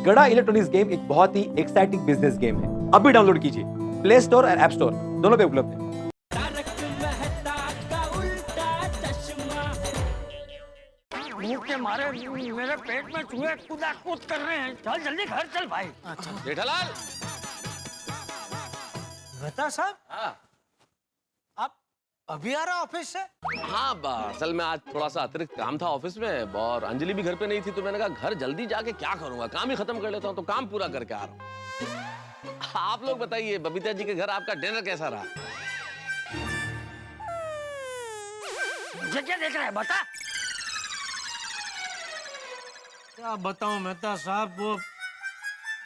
गड़ा electronics game एक बहुत ही एक्साइटिंग बिजनेस गेम है। अभी डाउनलोड कीजिए, प्ले स्टोर और ऐप स्टोर दोनों पे उपलब्ध है। भूख के मारे मेरे पेट में चूहे कूदा कूद कर रहे हैं। चल जल्दी घर चल भाई। जेठालाल। मेहता साहब, हाँ आप अभी आ रहे हो ऑफिस से? हाँ असल में आज थोड़ा सा अतिरिक्त काम था ऑफिस में और अंजलि भी घर पे नहीं थी, तो मैंने कहा घर जल्दी जाके क्या करूंगा, काम ही खत्म कर लेता हूँ, तो काम पूरा करके आ रहा हूँ। आप लोग बताइए, बबीता जी के घर आपका डिनर कैसा रहा? मुझे क्या देख रहा है बता। क्या बताऊं मेहता साहब, वो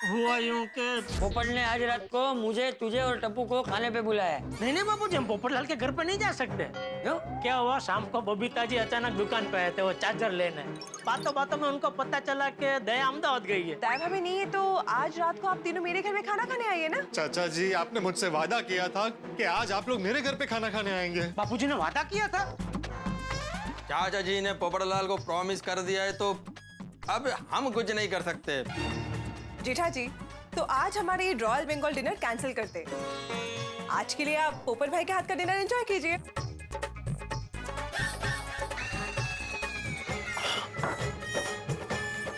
हुआ यूं के पोपट ने आज रात को मुझे, तुझे और टप्पू को खाने पे बुलाया है। नहीं बाबूजी, हम पोपटलाल के घर पे नहीं जा सकते। क्यों? क्या हुआ, शाम को बबीता जी अचानक दुकान पे आए थे वो चार्जर लेने। बातों बातों में उनको पता चला कि दया अहमदाबाद गई है। दया भाभी नहीं है तो आज रात को आप तीनों मेरे घर में खाना खाने आइए ना। चाचा जी, आपने मुझसे वादा किया था कि आज आप लोग मेरे घर पे खाना खाने आएंगे। बापूजी ने वादा किया था। चाचा जी ने पोपटलाल को प्रॉमिस कर दिया है, तो अब हम कुछ नहीं कर सकते। जेठा जी, तो आज हमारे ये रॉयल बंगाल डिनर कैंसिल करते हैं। आज के लिए आप पोपट भाई के हाथ का डिनर एंजॉय कीजिए।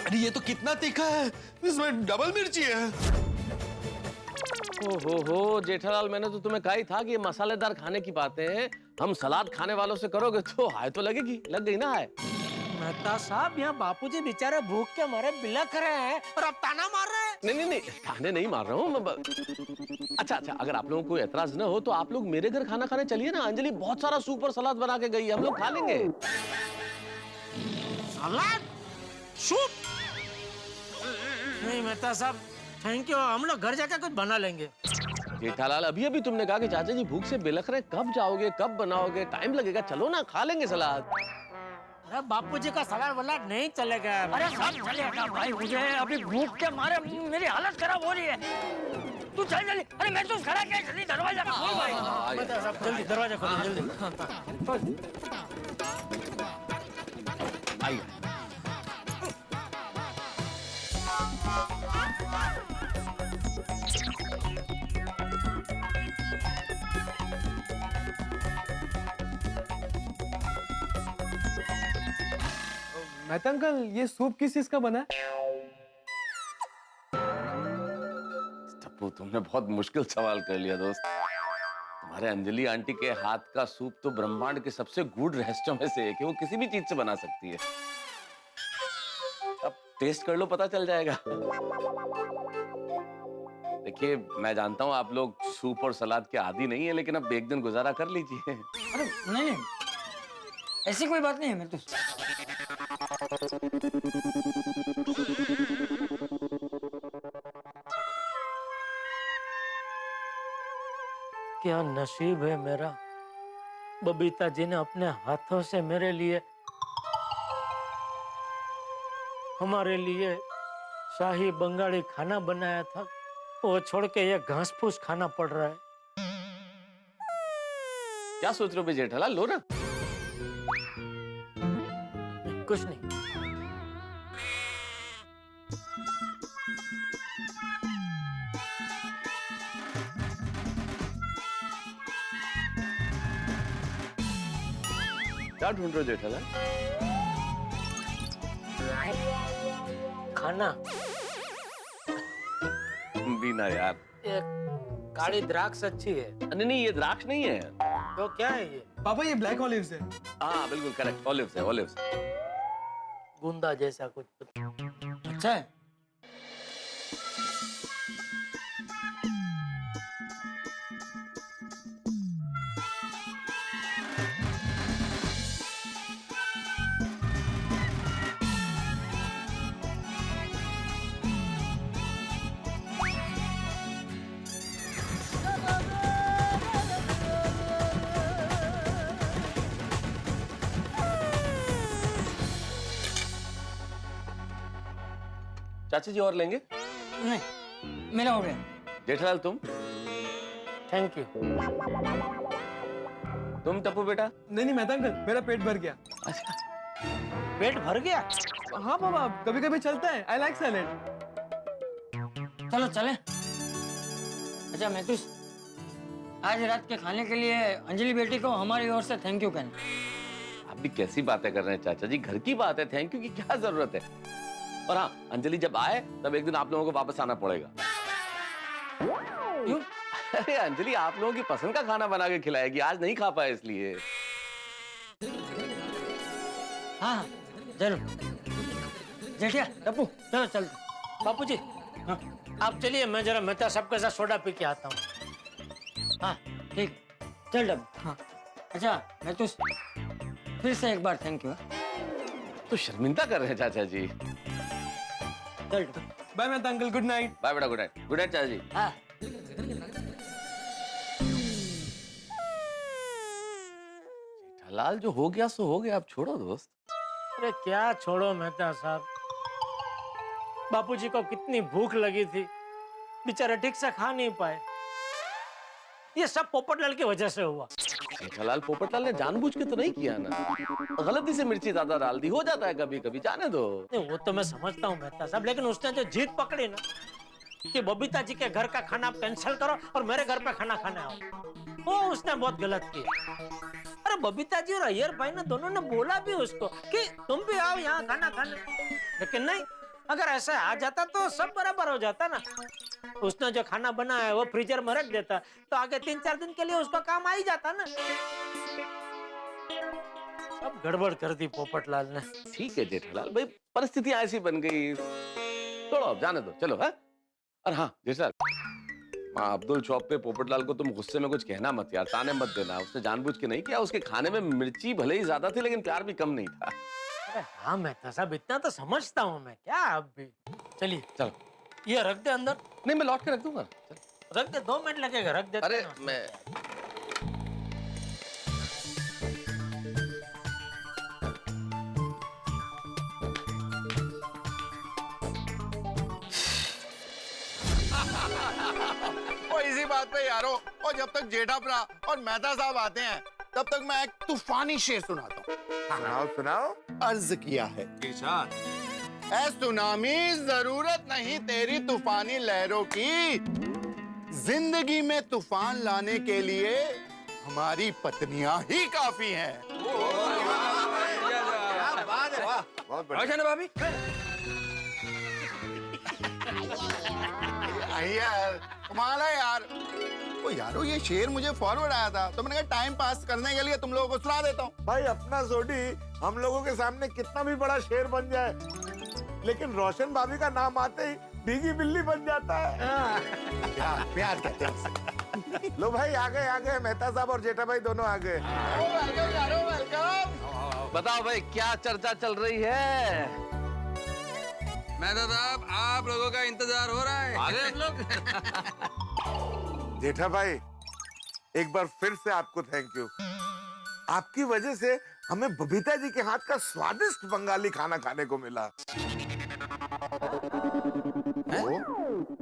अरे ये तो कितना तीखा है, इसमें डबल मिर्ची है। हो जेठालाल, मैंने तो तुम्हें कहा ही था कि ये मसालेदार खाने की बातें हैं, हम सलाद खाने वालों से करोगे तो हाय तो लगेगी, लग गई ना हाय। मेहता साहब, यहाँ बापूजी बेचारे भूख के मारे बिलख रहे हैं और आप ताना मार रहे हैं। नहीं खाने नहीं मार रहा हूँ। अच्छा, अगर आप लोगों को एतराज न हो तो आप लोग मेरे घर खाना खाने चलिए ना। अंजलि बहुत सारा सूप और सलाद बना के गई है, हम लोग खा लेंगे। सलाद, सूप? नहीं मेहता साहब, थैंक यू, हम लोग घर जाकर कुछ बना लेंगे। जेठालाल, अभी तुमने कहा कि चाचा जी भूख से बिलख रहे, कब जाओगे, कब बनाओगे, टाइम लगेगा, चलो ना खा लेंगे सलाद। अरे बापूजी का सलाद वलाद नहीं चलेगा। अरे सब चलेगा भाई, मुझे अभी भूख के मारे मेरी हालत खराब हो रही है। तू चल जल्दी। अरे मैं तो खड़ा क्या, जल्दी दरवाजा खोल भाई। मेहता साहब जल्दी दरवाजा खोलो, जल्दी। आइए। मेहता अंकल, ये सूप किस चीज का बना है? टप्पू, तुमने बहुत मुश्किल सवाल कर लिया दोस्त। तुम्हारे अंजलि आंटी के हाथ का सूप तो ब्रह्मांड के सबसे गूढ़ रहस्यों में से एक है, वो किसी भी चीज से बना सकती है। अब टेस्ट कर लो, पता चल जाएगा। देखिए, मैं जानता हूँ आप लोग सूप और सलाद के आदी नहीं है, लेकिन अब एक दिन गुजारा कर लीजिए। अरे नहीं, ऐसी कोई बात नहीं है। मैं तो क्या नसीब है मेरा, बबीता जी ने अपने हाथों से मेरे लिए, हमारे लिए शाही बंगाली खाना बनाया था। वो छोड़ के ये घास फूस खाना पड़ रहा है। क्या सोच रहे हो जेठालाल, लो ना। कुछ नहीं। क्या ढूंढ रहे हो जेठालाल? खाना। तुम भी ना यार। ये काली द्राक्ष अच्छी है। नहीं, ये द्राक्ष नहीं है। तो क्या है ये? पापा, ये ब्लैक ऑलिव्स है। हाँ बिल्कुल करेक्ट, ऑलिव्स है, ऑलिव्स। गुंदा जैसा कुछ। अच्छा है। चाचा जी और लेंगे? नहीं, मेरा हो गया। जेठालाल तुम? Thank you. तुम टप्पू बेटा? नहीं मेहता अंकल, मेरा पेट भर गया। पेट भर गया? हाँ पापा, कभी कभी चलता है। I like salad. चलो चले। अच्छा महतूस, आज रात के खाने के लिए अंजलि बेटी को हमारी ओर से थैंक यू कहना। आप भी कैसी बातें कर रहे हैं चाचा जी, घर की बात है, थैंक यू की क्या जरूरत है। और हाँ, अंजलि जब आए तब एक दिन आप लोगों को वापस आना पड़ेगा। क्यों? अरे अंजलि आप लोगों की पसंद का खाना बना के खिलाएगी, आज नहीं खा पाए इसलिए। हाँ जरूर। जेठिया टप्पू चलो चलते। बापूजी, हाँ आप चलिए, मैं जरा मेहता साहब के साथ सोडा पी के आता हूँ। हाँ ठीक, चल डब्बू। हाँ अच्छा महतूस, फिर से एक बार थैंक यू। तो शर्मिंदा कर रहे हैं चाचा जी। चल Dabbu. Bye Mehta uncle, good night. Bye बेटा, गुड नाइट। गुड नाइट चाचा जी। हाँ जेठालाल जो हो गया सो हो गया, अब छोड़ो दोस्त। अरे क्या छोड़ो मेहता साहब, बापूजी को कितनी भूख लगी थी, बेचारे ठीक से खा नहीं पाए। ये सब पोपटलाल की वजह से हुआ। जेठालाल पोपटलाल ने जानबूझ के तो नहीं किया ना, गलती से मिर्ची ज्यादा डाल दी, हो जाता है कभी कभी, जाने दो। नहीं, वो तो मैं समझता हूँ मेहता साहब, लेकिन उसने जो जीत पकड़ी ना कि बबीता जी के घर का खाना कैंसिल करो और मेरे घर पे खाना खाने आओ, वो उसने बहुत गलत किया। अरे बबीता जी और अय्यर भाई ने दोनों ने बोला भी उसको कि तुम भी आओ यहाँ खाना खाने, लेकिन नहीं, अगर ऐसा आ जाता तो सब बराबर हो जाता ना। उसने जो खाना बनाया है वो फ्रीजर में रख देता तो आगे 3-4 दिन के लिए उसका काम आ ही जाता ना। सब गड़बड़ कर दी पोपटलाल ने। ठीक है जेठालाल भाई, परिस्थितियां ऐसी बन गई, छोड़ो अब, जाने दो, चलो। है और हाँ जेठालाल, अब्दुल शॉप पे पोपटलाल को तुम गुस्से में कुछ कहना मत यार, ताने मत देना, उसने जानबूझ के नहीं किया। उसके खाने में मिर्ची भले ही ज्यादा थी लेकिन प्यार भी कम नहीं था। अरे हाँ मेहता साहब, इतना तो समझता हूँ मैं, क्या अब भी। चलिए चलो, ये रख दे अंदर। नहीं मैं लौट के रख दूंगा। चल। रख दे, 2 मिनट लगेगा, रख दे। अरे मैं ओ इसी बात पे यारो, और जब तक जेठा भरा और मेहता साहब आते हैं तब तक मैं एक तूफानी शेर सुनाता हूँ। सुनाओ सुनाओ। अर्ज किया है ऐ सुनामी, जरूरत नहीं तेरी तूफानी लहरों की, जिंदगी में तूफान लाने के लिए हमारी पत्नियां ही काफी हैं। बहुत बढ़िया। रोशन भाभी, यार कमाल है यार। ओ यारो, ये शेर मुझे फॉरवर्ड आया था तो मैंने कहा टाइम पास करने के लिए तुम लोगों को सुना देता हूँ। भाई अपना सोडी हम लोगों के सामने कितना भी बड़ा शेर बन जाए, लेकिन रोशन भाभी का नाम आते ही भीगी बिल्ली बन जाता है। प्यार प्यार कहते हैं। लो भाई आ गए मेहता साहब और जेठा भाई दोनों आ गए। वेलकम। बताओ भाई क्या चर्चा चल रही है। मेहता साहब आप लोगों का इंतजार हो रहा है। आगे लोग। जेठा भाई एक बार फिर से आपको थैंक यू, आपकी वजह से हमें बबीता जी के हाथ का स्वादिष्ट बंगाली खाना खाने को मिला।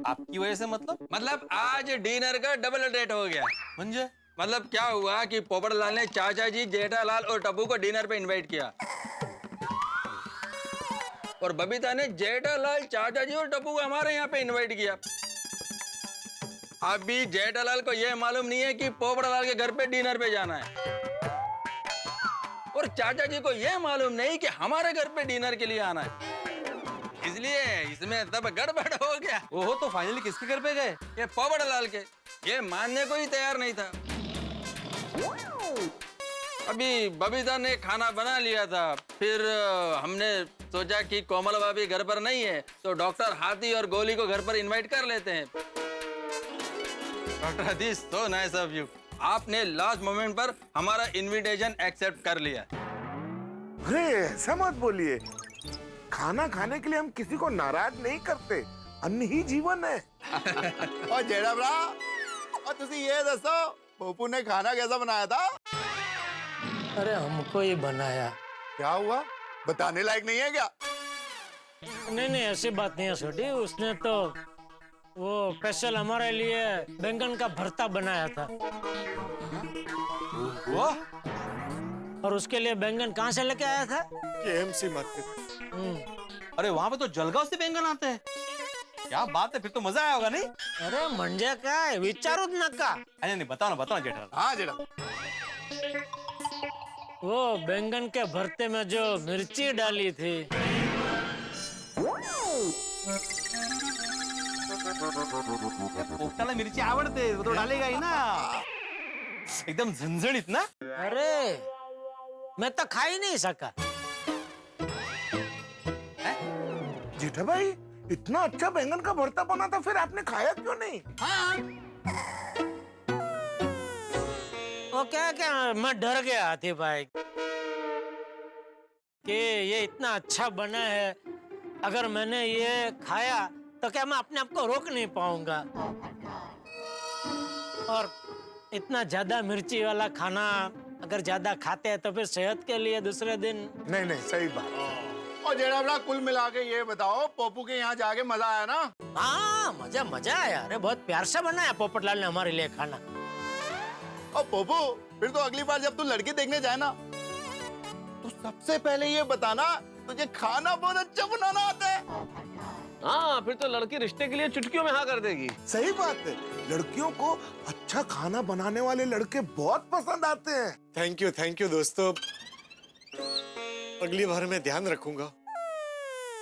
आपकी वजह से मतलब आज डिनर का डबल डेट हो गया। मुझे मतलब क्या हुआ कि पोपटलाल ने चाचा जी, जेठालाल और टप्पू को डिनर पे इनवाइट किया और बबीता ने जेठालाल, चाचा जी और टप्पू को हमारे यहाँ पे इनवाइट किया। अभी जेठालाल को यह मालूम नहीं है कि पोपटलाल के घर पे डिनर पे जाना है और चाचा जी को यह मालूम नहीं कि हमारे घर पे डिनर के लिए आना है, इसलिए इसमें तब गड़बड़ हो गया। ओहो, तो फाइनली किसके घर पे गए? ये पोपटलाल के। ये मानने को ही तैयार नहीं था। अभी बबीता ने खाना बना लिया था, फिर हमने सोचा कि कोमल भाभी घर पर नहीं है तो डॉक्टर हाथी और गोली को घर पर इनवाइट कर लेते हैं। डॉक्टर हाथी, सो नाइस ऑफ यू, आपने लास्ट मोमेंट पर हमारा इनविटेशन एक्सेप्ट कर लिया। अरे ऐसा मत बोलिए, खाना खाने के लिए हम किसी को नाराज नहीं करते, अन्न ही जीवन है। और जेठा भरा, और तुसी ये दसो पप्पू ने खाना कैसा बनाया था? अरे हमको ही बनाया। क्या हुआ, बताने लायक नहीं है क्या? नहीं ऐसी बात नहीं है छोटी, उसने तो वो स्पेशल हमारे लिए बैंगन का भरता बनाया था। और उसके लिए बैंगन कहाँ से लेके आया था? KMC market. हम्म। अरे वहाँ पे तो जलगांव से बैंगन आते हैं। क्या बात है, फिर तो मजा आया होगा नहीं? अरे म्हणजे काय विचारूच नका. अरे नहीं, बताओ ना जेठालाल. हाँ जेठा, वो बैंगन के भरते में जो मिर्ची डाली थी, पोपटाला मिरची आवडते, वो तो डालेगा ही ना. एकदम झणझणीत ना. अरे मैं तो खा ही नहीं सका. जेठा भाई, इतना अच्छा बैंगन का भरता बना था, फिर आपने खाया क्यों नहीं? वो क्या मैं डर गया हाथी भाई कि ये इतना अच्छा बना है, अगर मैंने ये खाया तो क्या मैं अपने आप को रोक नहीं पाऊंगा, और इतना ज्यादा मिर्ची वाला खाना अगर ज्यादा खाते हैं तो फिर सेहत के लिए दूसरे दिन. नहीं नहीं, सही बात. और जेठा भला कुल मिला के ये बताओ, पप्पू के यहाँ जाके मजा आया ना? हाँ मजा आया. अरे बहुत प्यार से बनाया पोपटलाल ने हमारे लिए खाना. और पप्पू, फिर तो अगली बार जब तू लड़की देखने जाए ना, तो सबसे पहले ये बताना तुझे खाना बहुत अच्छा बनाना आता है. हाँ, फिर तो लड़की रिश्ते के लिए चुटकियों में हाँ कर देगी. सही बात है, लड़कियों को अच्छा खाना बनाने वाले लड़के बहुत पसंद आते हैं. थैंक यू दोस्तों, अगली बार मैं ध्यान रखूंगा.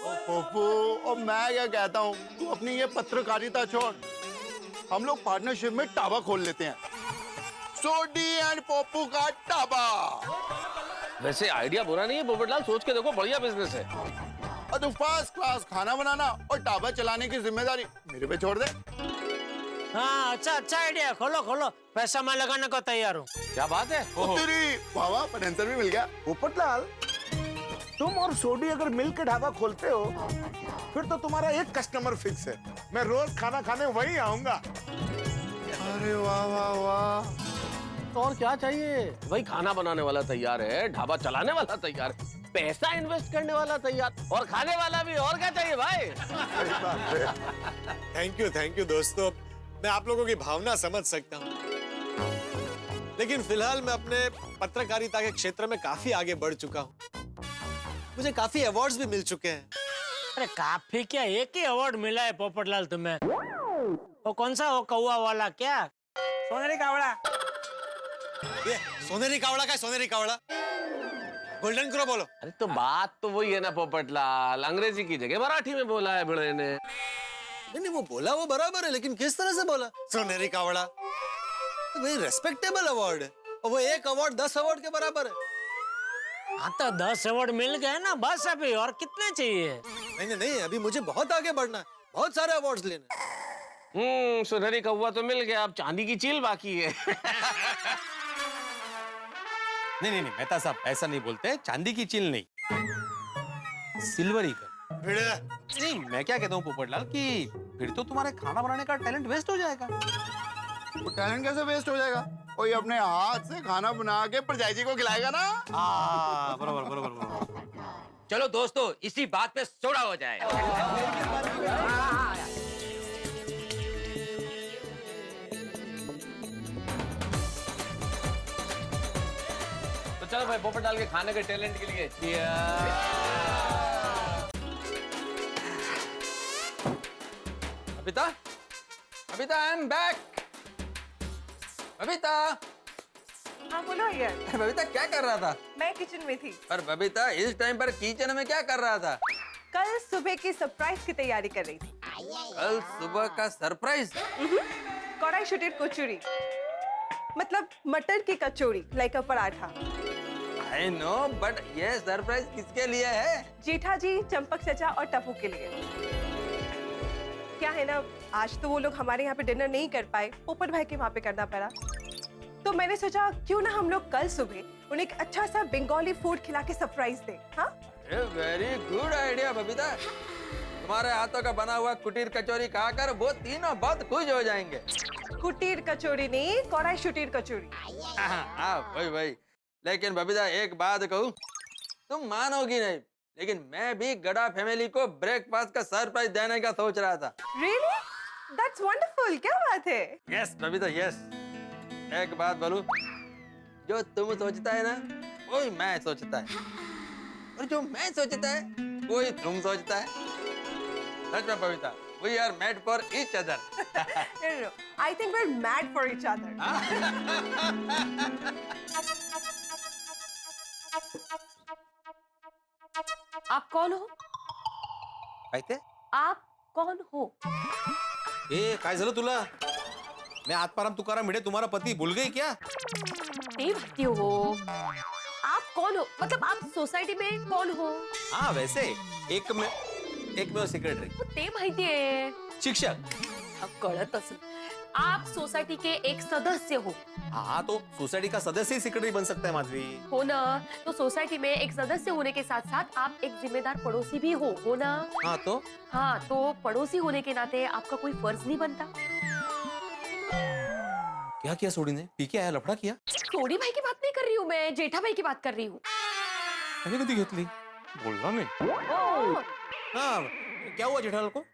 पप्पू, और मैं क्या कहता हूँ, तू अपनी ये पत्रकारिता छोड़, हम लोग पार्टनरशिप में ढाबा खोल लेते हैं, सोडी एंड पप्पू का ढाबा. वैसे आइडिया बुरा नहीं है पोपटलाल, सोच के देखो, बढ़िया बिजनेस है. और तू फर्स्ट क्लास खाना बनाना और ढाबा चलाने की जिम्मेदारी मेरे पे छोड़ दे. हाँ अच्छा आइडिया. खोलो, पैसा मैं लगाने को तैयार हूँ. क्या बात है? तेरी वाह, आंसर भी मिल गया. पोपटलाल, तुम और सोडी अगर मिल के ढाबा खोलते हो, फिर तो तुम्हारा एक कस्टमर फिक्स है. मैं रोज खाना खाने वहीं आऊंगा. अरे वाह वाह वाह. तो और क्या चाहिए? भाई खाना बनाने वाला तैयार है, ढाबा चलाने वाला तैयार, पैसा इन्वेस्ट करने वाला तैयार, और खाने वाला भी. और क्या चाहिए भाई? थैंक यू दोस्तों, मैं आप लोगों की भावना समझ सकता हूँ, लेकिन फिलहाल मैं अपने पत्रकारिता के क्षेत्र में काफी आगे बढ़ चुका हूँ. मुझे काफी अवार्ड्स भी मिल चुके हैं. अरे काफी क्या, एक ही अवार्ड मिला है पोपटलाल तुम्हें. वो कौन सा, वो कौवा वाला क्या? सोनेरी कावड़ा. ये सोनेरी कावड़ा, गोल्डन क्रो बोलो. अरे तो बात तो वही है ना पोपटलाल, अंग्रेजी की जगह मराठी में बोला है भिड़े ने. नहीं, वो बोला वो बराबर है, लेकिन किस तरह से बोला? सोनेरी कावड़ा तो भाई रेस्पेक्टेबल अवार्ड है, और वो एक अवार्ड 10 अवार्ड के बराबर है. हाँ तो 10 अवार्ड मिल गए ना, बस अभी और कितने चाहिए? नहीं, अभी मुझे बहुत आगे बढ़ना है, बहुत सारे अवार्ड्स लेने. सुनहरी कौवा तो मिल गया, अब चांदी की चील बाकी है. नहीं, मेहता साहब ऐसा नहीं बोलते, चांदी की चील नहीं, सिल्वर ईगल. नहीं, मैं क्या कहता हूँ पोपटलाल कि फिर तो तुम्हारे खाना बनाने का टैलेंट वेस्ट हो जाएगा. वो टैलेंट कैसे वेस्ट हो जाएगा? कोई अपने हाथ से खाना बना के परजाई जी को खिलाएगा ना. बरोबर. चलो दोस्तों, इसी बात पे सोडा हो जाए. तो चलो भाई, पोपटलाल के खाने के टैलेंट के लिए Babita, I am back. Babita, हाँ बोलो यार. बबीता क्या कर रहा था? मैं किचन में थी. पर बबीता, इस टाइम पर किचन में क्या कर रहा था? कल सुबह की सरप्राइज की तैयारी कर रही थी. कल सुबह का सरप्राइज? कढ़ाई शुटेड कचौड़ी, मतलब मटर की kachori, like a paratha. I know, but ये सरप्राइज किसके लिए है? जेठा जी, चंपक चचा और टप्पू के लिए. क्या है ना, आज तो वो लोग हमारे यहाँ पे डिनर नहीं कर पाए, पोपट भाई के वहाँ पे करना पड़ा. तो मैंने सोचा क्यों ना हम लोग कल सुबह उन्हें एक अच्छा सा बंगाली फूड खिला के सरप्राइज दें. हाँ, वेरी गुड आइडिया बबीता. तुम्हारे हाथों का बना हुआ कुटीर कचौरी खाकर वो तीनों बहुत खुश हो जाएंगे. कुटीर कचौड़ी नहीं, कढ़ाई शुटीर कचौड़ी. हाँ, वही. लेकिन बबीता, एक बात कहूँ, तुम मानोगी नहीं, लेकिन मैं भी गड़ा फैमिली को ब्रेकफास्ट का सरप्राइज देने का सोच रहा था. Really? That's wonderful. क्या बात है? Yes Babita, yes. एक बात बोलूं, जो तुम सोचता है ना, वही मैं सोचता है, और जो मैं सोचता है वही तुम सोचता है. सच में Babita, we are made for each other. I think we're mad for each other. आप कौन हो? काय ते? आप कौन हो? ए काय झालं तुला? मैं आत्माराम तुकाराम भिडे तुम्हारा पति भूल गई क्या? नहीं भाती हो। आप कौन हो? मतलब आप सोसाइटी में कौन हो? हाँ वैसे एक में सेक्रेटरी ते माहिती आहे. शिक्षक। कळत असेल. आप सोसाइटी के एक सदस्य हो. हाँ तो सोसाइटी का सदस्य ही सेक्रेटरी बन सकता है माधवी। हो ना. तो सोसाइटी में एक सदस्य होने के साथ साथ आप एक जिम्मेदार पड़ोसी भी हो ना. हाँ तो हाँ तो पड़ोसी होने के नाते आपका कोई फर्ज नहीं बनता. क्या किया सोडी ने? पी के आया, लफड़ा किया? सोडी भाई की बात नहीं कर रही हूँ मैं, जेठा भाई की बात कर रही हूँ. मैंने कभी घेतली बोलना नहीं। ओ, हाँ क्या हुआ जेठालाल को?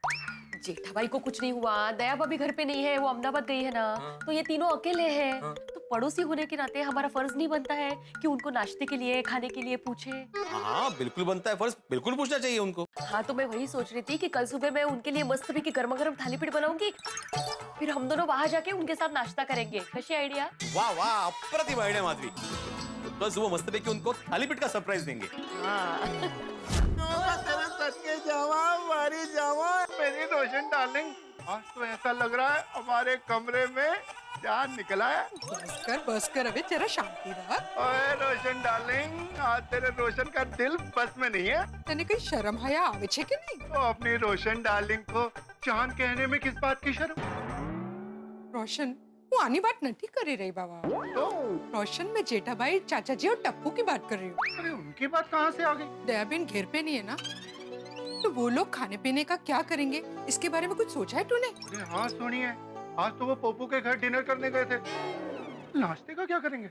जेठा भाई को कुछ नहीं हुआ. दया भाभी घर पे नहीं है, वो अहमदाबाद गई है ना. तो ये तीनों अकेले हैं. तो पड़ोसी होने के नाते हमारा फर्ज नहीं बनता है कि उनको नाश्ते के लिए, खाने के लिए पूछे. हाँ बिल्कुल बनता है फर्ज, बिल्कुल पूछना चाहिए उनको। हाँ तो मैं वही सोच रही थी कि कल सुबह मैं उनके लिए मस्त भी की गर्मा गर्म थाली पीठ बनाऊंगी, फिर हम दोनों वहां जाके उनके साथ नाश्ता करेंगे. कशी आइडिया? वाह वाह अप्रतिम आइडिया माधवी। कल सुबह मस्त पे उनको थाली पीठ का सरप्राइज देंगे। मारी जावा मेरी रोशन डार्लिंग, आज तो ऐसा लग रहा है हमारे कमरे में जान निकला है. बस कर अबे जरा शांति रहा. ओए रोशन डार्लिंग, आज तेरे रोशन का दिल बस में नहीं है. तने कई शर्म हया आवे छे के नहीं? तो अपनी रोशन डार्लिंग को चांद कहने में किस बात की शर्म? रोशन वो आनी बात नहीं करी रही बाबा. तो रोशन में जेठा भाई, चाचा जी और टप्पू की बात कर रही हूँ. अरे उनकी बात कहाँ से आ गई? दयाबेन घर पे नहीं है ना, तो वो लोग खाने पीने का क्या करेंगे इसके बारे में कुछ सोचा है तूने? अरे हाँ सुनिए, आज तो वो पोपू के घर डिनर करने गए थे. नाश्ते का क्या करेंगे?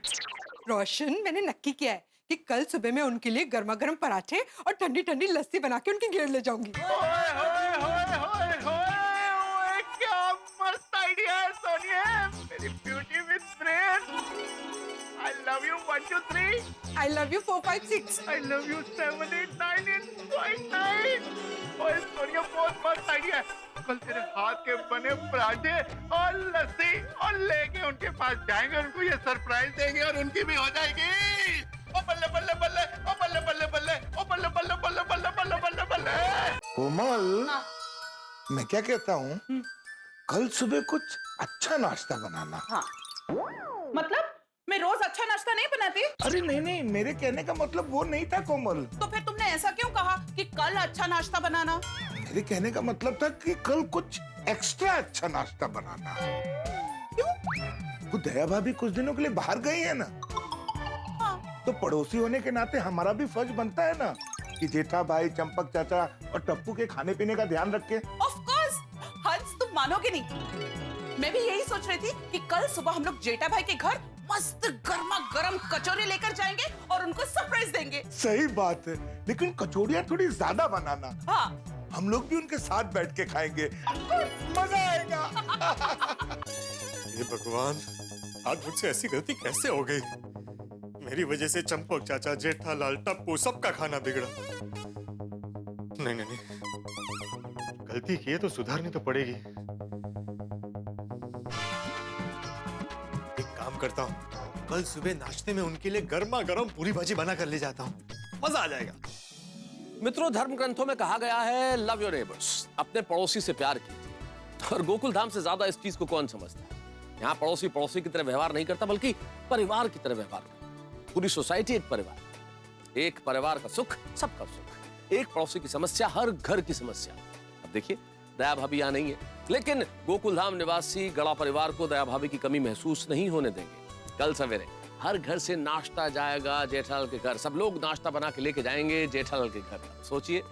रोशन मैंने नक्की किया है कि कल सुबह मैं उनके लिए गर्मा गर्म पराठे और ठंडी ठंडी लस्सी बना के उनके घेर ले जाऊंगी. ओए होए होए होए होए, ओए क्या मस्त आइडिया है सोनिया, मेरी beauty with brain. I love you 1 2 3. I love you 4 5 6. I love you 7 8 9 and 9. ओए सोनिया बहुत मस्त आइडिया है. कल तेरे हाथ के बने पराठे और लस्सी और लेके उनके पास जाएंगे, उनको ये सरप्राइज देंगे और उनकी भी हो जाएगी. ओ बल्ले बल्ले बल्ले, ओ बल्ले बल्ले बल्ले, ओ बल्ले बल्ले बल्ले बल्ले बल्ले बल्ले बल्ले. कोमल, मैं क्या कहता हूँ, कल सुबह कुछ अच्छा नाश्ता बनाना. हाँ. मतलब मैं रोज अच्छा नाश्ता नहीं बनाती? अरे नहीं नहीं, मेरे कहने का मतलब वो नहीं था कोमल. तो फिर तुमने ऐसा क्यों कहा कि कल अच्छा नाश्ता बनाना? मेरे कहने का मतलब था कि कल कुछ एक्स्ट्रा अच्छा नाश्ता बनाना. क्यों? वो दया भाभी कुछ दिनों के लिए बाहर गई है ना. हाँ. तो पड़ोसी होने के नाते हमारा भी फर्ज बनता है ना कि जेठा भाई, चंपक चाचा और टप्पू के खाने पीने का ध्यान रखे. Of course. हंस तुम मानोगे नहीं, मैं भी यही सोच रही थी कि कल सुबह हम लोग जेठा भाई के घर मस्त गर्मा गर्म कचौरी लेकर जाएंगे और उनको सरप्राइज देंगे. सही बात है, लेकिन कचौड़ियाँ थोड़ी ज्यादा बनाना. हाँ. हम लोग भी उनके साथ बैठ के खाएंगे, मजा आएगा. हे भगवान, आज मुझसे ऐसी गलती कैसे हो गई? मेरी वजह से चंपक चाचा, जेठालाल, टप्पू सबका खाना बिगड़ा. नहीं नहीं नहीं, गलती की है तो सुधारनी तो पड़ेगी. एक काम करता हूँ, कल सुबह नाश्ते में उनके लिए गर्मा गर्म पूरी भाजी बना कर ले जाता हूँ, मजा आ जाएगा. मित्रों, धर्म ग्रंथों में कहा गया है लव योर नेबर्स, अपने पड़ोसी से प्यार कीजिए. और गोकुल धाम से ज्यादा इस चीज को कौन समझता है? यहाँ पड़ोसी पड़ोसी की तरह व्यवहार नहीं करता, बल्कि परिवार की तरह व्यवहार करता. पूरी सोसाइटी एक परिवार, एक परिवार का सुख सबका सुख, एक पड़ोसी की समस्या हर घर की समस्या. अब देखिए, दया भाभी यहाँ नहीं है, लेकिन गोकुल धाम निवासी गड़ा परिवार को दया भाभी की कमी महसूस नहीं होने देंगे. कल सवेरे हर घर से नाश्ता जाएगा जेठालाल के घर. सब लोग नाश्ता बना के लेके जाएंगे जेठालाल के घर. सोचिए,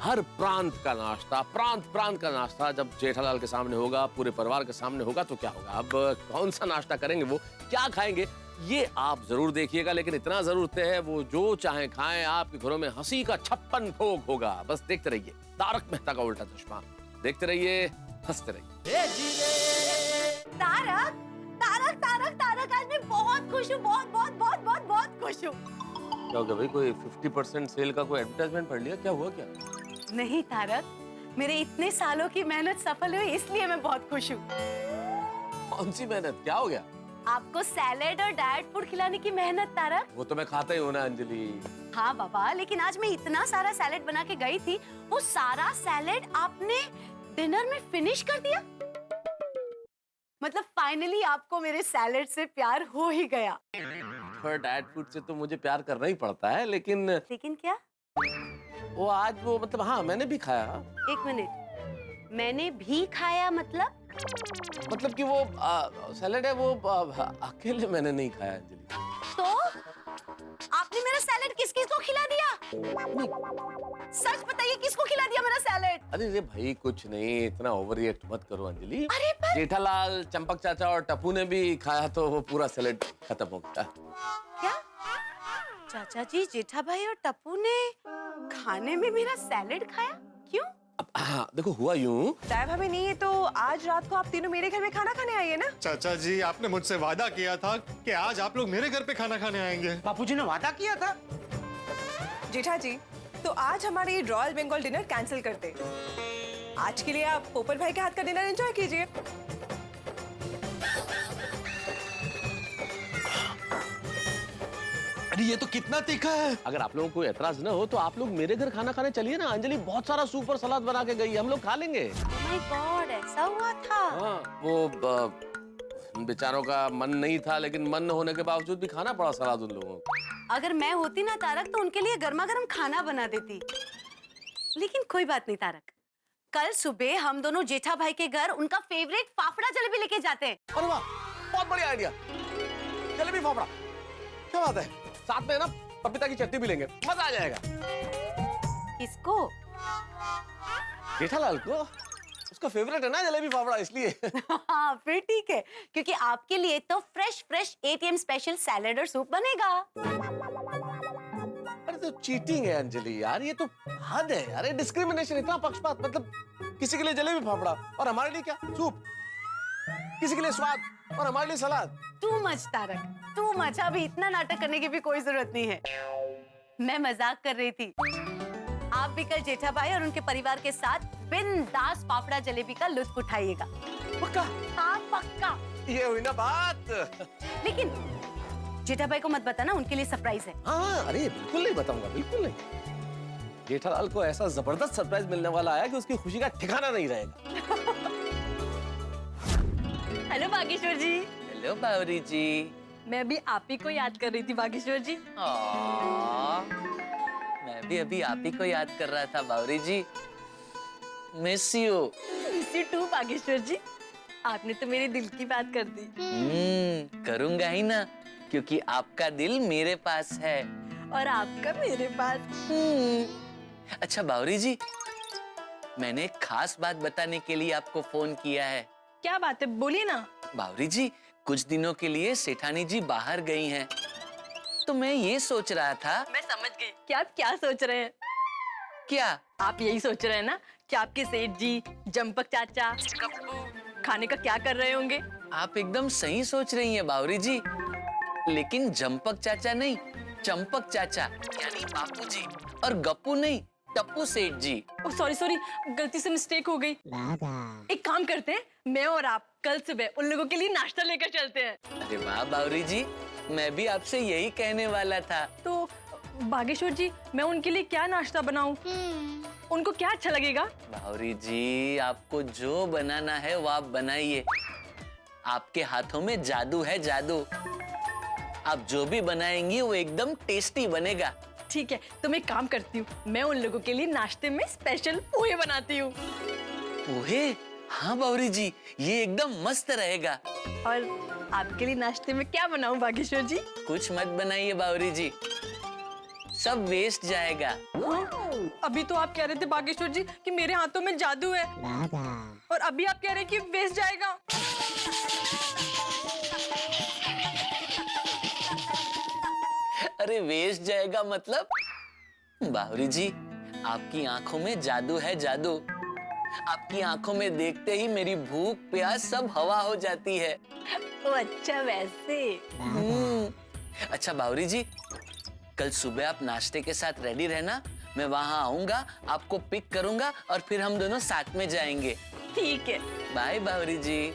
हर प्रांत का नाश्ता, प्रांत का नाश्ता जब जेठालाल के सामने होगा, पूरे परिवार के सामने होगा, तो क्या होगा? अब कौन सा नाश्ता करेंगे, वो क्या खाएंगे, ये आप जरूर देखिएगा. लेकिन इतना जरूर तय है, वो जो चाहे खाएं, आपके घरों में हंसी का 56 भोग होगा. बस देखते रहिए तारक मेहता का उल्टा चश्मा. देखते रहिए, हंसते रहिए. तारक तारक तारक तारक, आज मैं बहुत खुश हूँ, बहुत बहुत बहुत बहुत बहुत खुश हूँ. क्या हो गया भाई, कोई 50% सेल का कोई एडवर्टाइजमेंट पढ़ लिया? क्या हुआ क्या? नहीं तारक, मेरे इतने सालों की मेहनत सफल हुई, इसलिए मैं बहुत खुश हूँ। कौन सी मेहनत, क्या हो गया? आपको सैलेड और डाइट फूड खिलाने की मेहनत, तारक। वो तो मैं खाता ही हूँ ना अंजलि। हाँ बाबा, लेकिन आज मैं इतना सारा सैलेड बना के गई थी, वो सारा सैलेड आपने डिनर में फिनिश कर दिया। मतलब फाइनली आपको मेरे सैलेड से प्यार हो ही गया। पर डाइट फूड से तो मुझे प्यार करना ही पड़ता है, लेकिन क्या? वो आज वो मतलब हाँ मैंने भी खाया। एक मिनट, मैंने भी खाया मतलब कि वो सैलेड है वो अकेले मैंने नहीं खाया अंजलि। तो आपने मेरा सैलेड किस-किस को खिला दिया? सच बताइए, किसको खिला दिया मेरा सैलेड? अरे भाई कुछ नहीं, इतना ओवर रिएक्ट मत करो अंजलि। अरे पर जेठालाल, चंपक चाचा और टप्पू ने भी खाया तो वो पूरा सैलेड खत्म हो गया। क्या? चाचा जी, जेठा भाई और टप्पू ने खाने में मेरा सैलेड खाया? क्यों? हाँ देखो, हुआ यूं। दाई भाभी नहीं है तो आज रात को आप तीनों मेरे घर में खाना खाने आइए ना। चाचा जी, आपने मुझसे वादा किया था कि आज आप लोग मेरे घर पे खाना खाने आएंगे। बापूजी ने वादा किया था। जेठा जी, तो आज हमारे ये रॉयल बंगाल डिनर कैंसिल करते। आज के लिए आप पोपट भाई के हाथ का डिनर एंजॉय कीजिए। अरे ये तो कितना तीखा है। अगर आप लोगों को एतराज न हो तो आप लोग मेरे घर खाना खाने चलिए ना। अंजलि बहुत सारा सूप और सलाद बना के गई, हम लोग खा लेंगे। Oh my God, ऐसा हुआ था? हाँ, वो बेचारों का मन नहीं था, लेकिन मन न होने के बावजूद भी खाना पड़ा सलाद उन लोगों को। अगर मैं होती ना तारक, तो उनके लिए गर्मा गर्म खाना बना देती। लेकिन कोई बात नहीं तारक, कल सुबह हम दोनों जेठा भाई के घर उनका फेवरेट फाफड़ा जलेबी लेके जाते हैं। अरे वाह, बहुत बढ़िया आइडिया। जलेबी फाफड़ा, क्या बात है। साथ में ना पपीता की चटनी भी लेंगे, मजा आ जाएगा। किसको? जेठालाल को, उसका फेवरेट है ना जलेबी फाफड़ा, इसलिए। हाँ फिर ठीक है, क्योंकि आपके लिए तो फ्रेश एटीएम स्पेशल सैलेड और सूप बनेगा। अरे तो चीटिंग है अंजलि यार, ये तो हद है यार, डिस्क्रिमिनेशन, इतना पक्षपात। मतलब किसी के लिए जलेबी फाफड़ा और हमारे लिए क्या सूप, किसी के लिए स्वाद और हमारे लिए सलाद। Too much Tarak, too much. अभी इतना नाटक करने की भी कोई जरूरत नहीं है। मैं मजाक कर रही थी। आप भी कल जेठा भाई और उनके परिवार के साथ बिंदास फाफड़ा जलेबी का लुत्फ उठाइएगा। पक्का? हाँ पक्का। ये हुई ना बात। लेकिन जेठा भाई को मत बताना, उनके लिए सरप्राइज है। हाँ, अरे बिल्कुल नहीं बताऊंगा, बिल्कुल नहीं। जेठालाल को ऐसा जबरदस्त सरप्राइज मिलने वाला है कि उसकी खुशी का ठिकाना नहीं रहेगा। हेलो बागेश्वर जी। हेलो बावरी जी। मैं भी आप ही को याद कर रही थी बागेश्वर जी। मैं भी अभी आप ही को याद कर रहा था Bawri ji. Miss you. Miss you too Bageshwar ji. आपने तो मेरे दिल की बात कर दी। करूंगा ही ना, क्योंकि आपका दिल मेरे पास है और आपका मेरे पास। अच्छा बावरी जी, मैंने एक खास बात बताने के लिए आपको फोन किया है। क्या बात है, बोलिए ना। बावरी जी, कुछ दिनों के लिए सेठानी जी बाहर गई हैं, तो मैं ये सोच रहा था। मैं समझ गई कि आप क्या सोच रहे हैं। क्या? आप यही सोच रहे हैं ना कि आपके सेठ जी, जंपक चाचा, कप्पू खाने का क्या कर रहे होंगे। आप एकदम सही सोच रही हैं बावरी जी, लेकिन जंपक चाचा नहीं, चंपक चाचा यानी बापू जी, और गप्पू नहीं, टप्पू सेठ जी। सॉरी, गलती से मिस्टेक हो गई। एक काम करते हैं, मैं और आप कल सुबह उन लोगों के लिए नाश्ता लेकर चलते हैं। अरे वाह बावरी जी, मैं भी आपसे यही कहने वाला था। तो बागेश्वर जी, मैं उनके लिए क्या नाश्ता बनाऊं? उनको क्या अच्छा लगेगा? बावरी जी, आपको जो बनाना है वो आप बनाइए। आपके हाथों में जादू है, जादू। आप जो भी बनाएंगी वो एकदम टेस्टी बनेगा। ठीक है, तो मैं काम करती हूँ, मैं उन लोगों के लिए नाश्ते में स्पेशल पोहे बनाती हूँ। पोहे? हाँ बावरी जी, ये एकदम मस्त रहेगा। और आपके लिए नाश्ते में क्या बनाऊं बागेश्वर जी? कुछ मत बनाइए बावरी जी, सब वेस्ट जाएगा। हाँ? अभी तो आप कह रहे थे बागेश्वर जी कि मेरे हाथों में जादू है, और अभी आप कह रहे हैं कि वेस्ट जाएगा। अरे वेस्ट जाएगा मतलब? बावरी जी, आपकी आंखों में जादू है, जादू। आपकी आंखों में देखते ही मेरी भूख प्यास सब हवा हो जाती है। ओ अच्छा, वैसे। अच्छा बावरी जी, कल सुबह आप नाश्ते के साथ रेडी रहना, मैं वहाँ आऊंगा, आपको पिक करूंगा और फिर हम दोनों साथ में जाएंगे। ठीक है। Bye Bawri ji,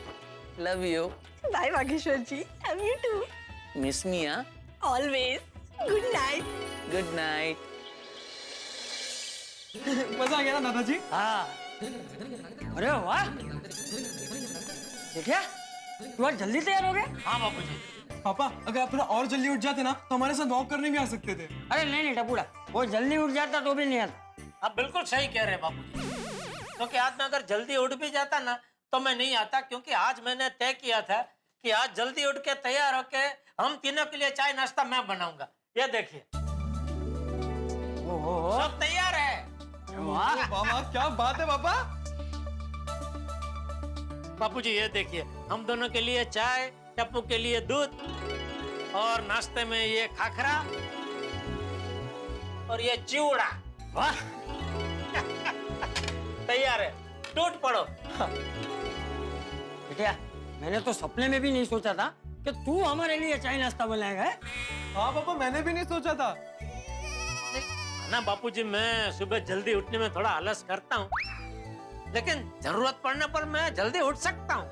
love you. Bye Bageshwar ji, love you too. Miss मिया। Always. Good night. Good night. मजा आ गया ना दादाजी? हाँ। अरे वाह, देखिए तू आज जल्दी तैयार हो गए। हाँ बापूजी। पापा, अगर आप थोड़ा और जल्दी उठ जाते ना तो हमारे साथ वॉक करने भी आ सकते थे। अरे नहीं टपूड़ा, वो जल्दी उठ जाता तो भी नहीं आता। आप बिल्कुल सही कह रहे हैं बापूजी, क्योंकि आज मैं अगर जल्दी उठ भी जाता ना तो मैं नहीं आता, क्योंकि आज मैंने तय किया था कि आज जल्दी उठ के तैयार होके हम तीनों के लिए चाय नाश्ता मैं बनाऊंगा। ये देखिए सब तैयार है। वाह पापा, क्या बात है पापा। बापूजी ये देखिए, हम दोनों के लिए चाय, टप्पू के लिए दूध, और नाश्ते में ये खाखरा और ये चिवड़ा। वाह तैयार है, टूट पड़ो। बेटिया, मैंने तो सपने में भी नहीं सोचा था कि तू हमारे लिए चाय नाश्ता बनाएगा। हाँ पापा, मैंने भी नहीं सोचा था ना बापूजी, मैं सुबह जल्दी उठने में थोड़ा आलस करता हूँ, लेकिन जरूरत पड़ने पर मैं जल्दी उठ सकता हूँ।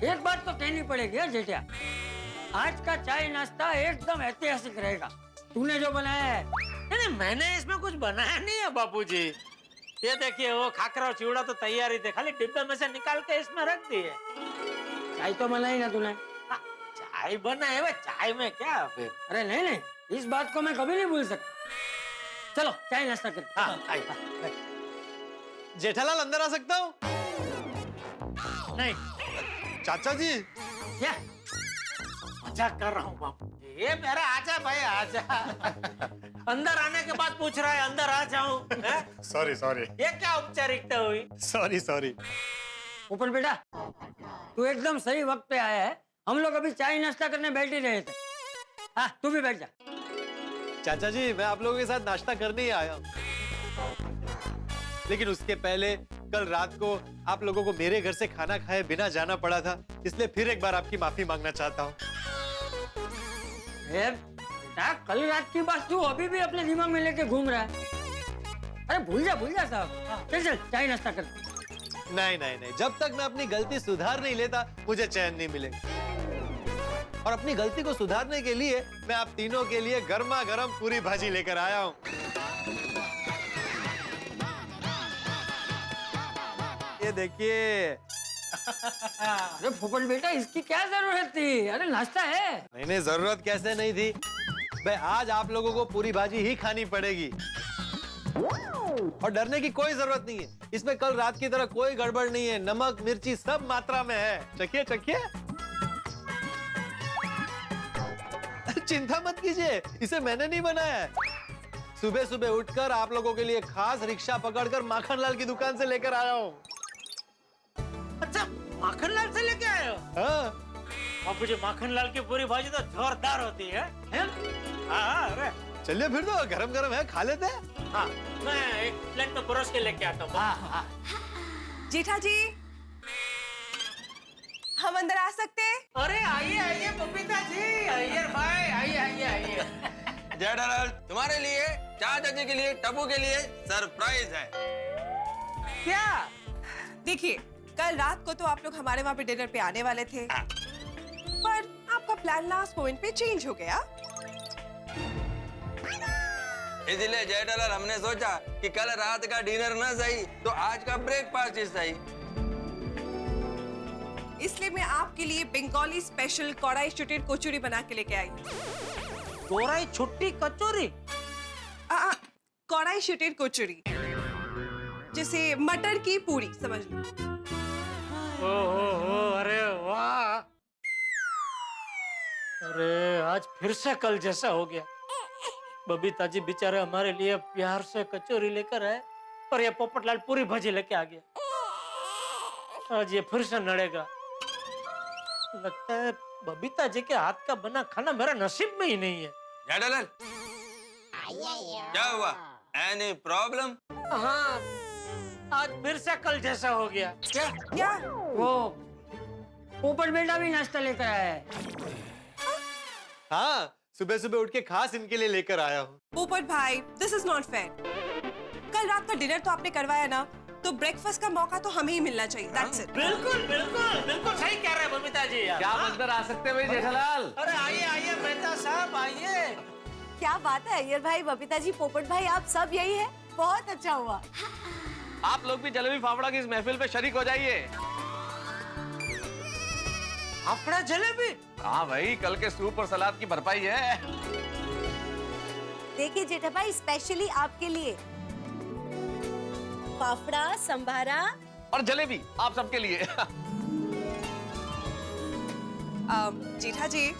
एक बात तो कहनी पड़ेगी जेठिया, आज का चाय नाश्ता एकदम ऐतिहासिक रहेगा। तूने जो बनाया है, नहीं मैंने इसमें कुछ बनाया नहीं है बापूजी। ये देखिए, वो खाकरा और चिवड़ा तो तैयार ही थे, खाली डिब्बे में से निकाल के इसमें रख दिए। चाय तो बनाई ना तूने? चाय बनाए, चाय में क्या फिर? अरे नहीं, इस बात को मैं कभी नहीं भूल सकता। चलो चाय नाश्ता कर। जेठालाल, अंदर आ सकता हूँ? नहीं। चाचा जी, क्या मजाक कर रहा हूँ बापू, ये मेरा आजा भाई आजा। अंदर आने के बाद पूछ रहा है अंदर आ जाऊं? सॉरी सॉरी, ये क्या औपचारिकता हुई? Sorry sorry. ऊपर बेटा, तू एकदम सही वक्त पे आया है। हम लोग अभी चाय नाश्ता करने बैठ ही रहे थे। हाँ, तू भी बैठ जा। चाचा जी, मैं आप लोगों के साथ नाश्ता करने ही आया हूँ, लेकिन उसके पहले कल रात को आप लोगों को मेरे घर से खाना खाए बिना जाना पड़ा था, इसलिए फिर एक बार आपकी माफी मांगना चाहता हूँ। बेटा, कल रात की बात तू अभी भी अपने दिमाग में लेके घूम रहा है। अरे भूल जा साहब। चल चाय नाश्ता कर। नहीं, जब तक मैं अपनी गलती सुधार नहीं लेता मुझे चैन नहीं मिलेगा। और अपनी गलती को सुधारने के लिए मैं आप तीनों के लिए गर्मा गर्म पूरी भाजी लेकर आया हूँ। ये देखिए। अरे फुकट बेटा, इसकी क्या जरूरत थी? अरे नाश्ता है। नहीं, जरूरत कैसे नहीं थी भाई, आज आप लोगों को पूरी भाजी ही खानी पड़ेगी और डरने की कोई जरूरत नहीं है। इसमें कल रात की तरह कोई गड़बड़ नहीं है, नमक मिर्ची सब मात्रा में है। चखिए। चिंता मत कीजिए, इसे मैंने नहीं बनाया है। सुबह सुबह उठकर आप लोगों के लिए खास रिक्शा पकड़कर माखनलाल की दुकान से लेकर आया हूँ। अच्छा, माखनलाल से लेके आए हो? हाँ बापूजी, माखनलाल की पूरी भाजी तो जोरदार होती है? हाँ, अरे चलिए फिर तो गरम गरम है, खा लेते हैं। हाँ, मैं एक प्लेट में परोस के लेके आता हूँ। जेठा जी, हम अंदर आ सकते हैं? अरे आइए बबीता जी, आइए भाई, आइए। जेठालाल, तुम्हारे लिए, चाचा जी के लिए, टप्पू के लिए सरप्राइज है। क्या? देखिए, कल रात को तो आप लोग हमारे वहाँ पे डिनर पे आने वाले थे, पर आपका प्लान लास्ट मोमेंट पे चेंज हो गया। इसलिए जेठालाल, हमने सोचा कि कल रात का डिनर ना सही तो आज का ब्रेकफास्ट ही सही। इसलिए मैं आपके लिए बंगाली स्पेशल कढ़ाई चुटीर कचौरी बना के लेके आई। कढ़ाई छुट्टी कचौरी? कढ़ाई चुटीर कचौरी, जैसे मटर की पूरी, समझ लो। ओहो, अरे वाह, अरे आज फिर से कल जैसा हो गया। बबीता जी बेचारे हमारे लिए प्यार से कचौरी लेकर आए और ये पोपटलाल पूरी भाजी लेके आ गया। आज ये फिर से नड़ेगा। लगता है बबीता जी के हाथ का बना खाना मेरा नसीब में ही नहीं है। जेठालाल, क्या हुआ? Any problem? हाँ, आज फिर से कल जैसा हो गया। क्या? वो ऊपर बेटा भी नाश्ता लेकर आया है। हाँ, सुबह सुबह उठ के खास इनके लिए लेकर आया हूँ। पोपट भाई, दिस इज नॉट फेयर। कल रात का डिनर तो आपने करवाया ना, तो ब्रेकफास्ट का मौका तो हमें ही मिलना चाहिए। That's it. बिल्कुल बिल्कुल बिल्कुल सही कह रहे हैं बबीता जी यार। क्या मंदिर आ सकते हैं भाई जेठालाल? अरे आइए आइए मेहता साहब आइए। क्या बात है अय्यर भाई, बबीता जी, पोपट भाई, आप सब यही है, बहुत अच्छा हुआ। आप लोग भी जलेबी फाफड़ा की इस महफिल पे शरीक हो जाइए। फाफड़ा जलेबी? हाँ भाई, कल के सूप और सलाद की भरपाई है। देखिए जेठा भाई, स्पेशली आपके लिए फाफड़ा, संभारा और जलेबी आप सबके लिए। जेठा जी,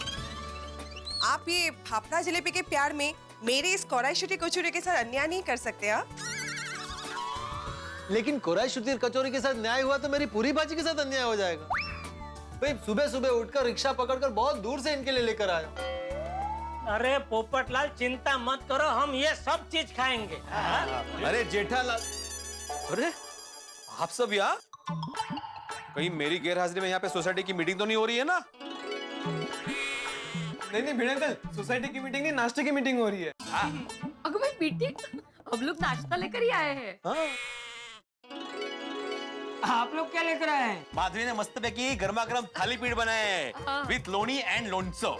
आप ये फाफड़ा जलेबी के प्यार में मेरे इस कोराई शुटी कचौरी के साथ अन्याय नहीं कर सकते। हाँ, लेकिन कोराई शुटी कचौरी के साथ न्याय हुआ तो मेरी पूरी भाजी के साथ अन्याय हो जाएगा। भाई सुबह सुबह उठकर रिक्शा पकड़कर बहुत दूर से इनके लिए लेकर आया। अरे पोपटलाल चिंता मत करो, हम ये सब चीज खाएंगे। अरे जेठालाल, अरे आप सब यहाँ? कहीं मेरी गैरहाजिरी में यहाँ पे सोसाइटी की मीटिंग तो नहीं हो रही है ना? नहीं भिड़े अंकल, सोसाइटी की मीटिंग नहीं, नाश्ते की मीटिंग हो रही है। अगर भाई मीटिंग, हम लोग नाश्ता लेकर ही आए हैं। आप लोग क्या लेकर आए हैं? माधवी ने मस्त पैकी गर्मा गर्म थाली पीठ बनाए हैं विथ लोनी एंड लोनसो।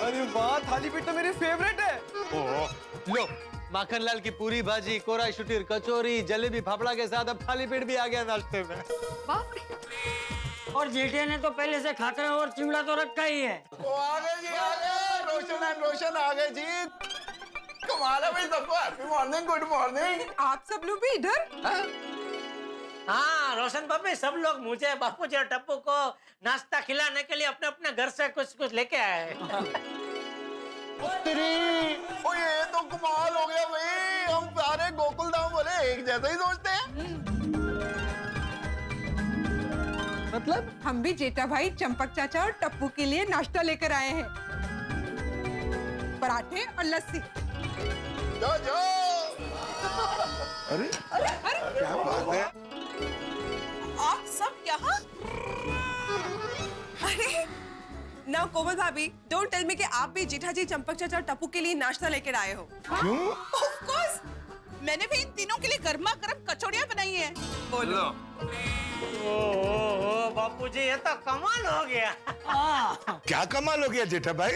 अरे वाह, थाली पीठ तो मेरी फेवरेट है। ओह, लो, माखनलाल की पूरी भाजी, कोराई शुटी कचौरी, जलेबी फाफड़ा के साथ अब थाली पीठ भी आ गया नाश्ते में। बाप रे। और जेठे ने तो पहले से खाकरा और चिवड़ा तो रखा ही है। आ गए जी, आ गए। रोशन एंड रोशन आ गए जी। कमाल है भाई, सबको हैप्पी मॉर्निंग, गुड मॉर्निंग। आप सब लोग भी इधर? हाँ रोशन भाभी, सब लोग मुझे, बापू जी और टप्पू को नाश्ता खिलाने के लिए अपने अपने घर से कुछ कुछ लेके आए हैं। ओ ये तो कमाल हो गया भाई, हम सारे गोकुल धाम वाले एक जैसा ही सोचते हैं। मतलब हम भी जेठा भाई, चंपक चाचा और टप्पू के लिए नाश्ता लेकर आए हैं, पराठे और लस्सी। जो जो। अरे क्या बात है? आप सब यहाँ? अरे ना कोमल भाभी, डोंट टेल मी कि आप भी जेठा जी, चंपक चाचा और टप्पू के लिए नाश्ता लेकर आए हो। क्यों? Of course, मैंने भी इन तीनों के लिए गर्मा गर्म कचौड़ियाँ बनाई हैं। बोलो। ओ बापू जी, ये तो कमाल हो गया। क्या कमाल हो गया जेठा भाई?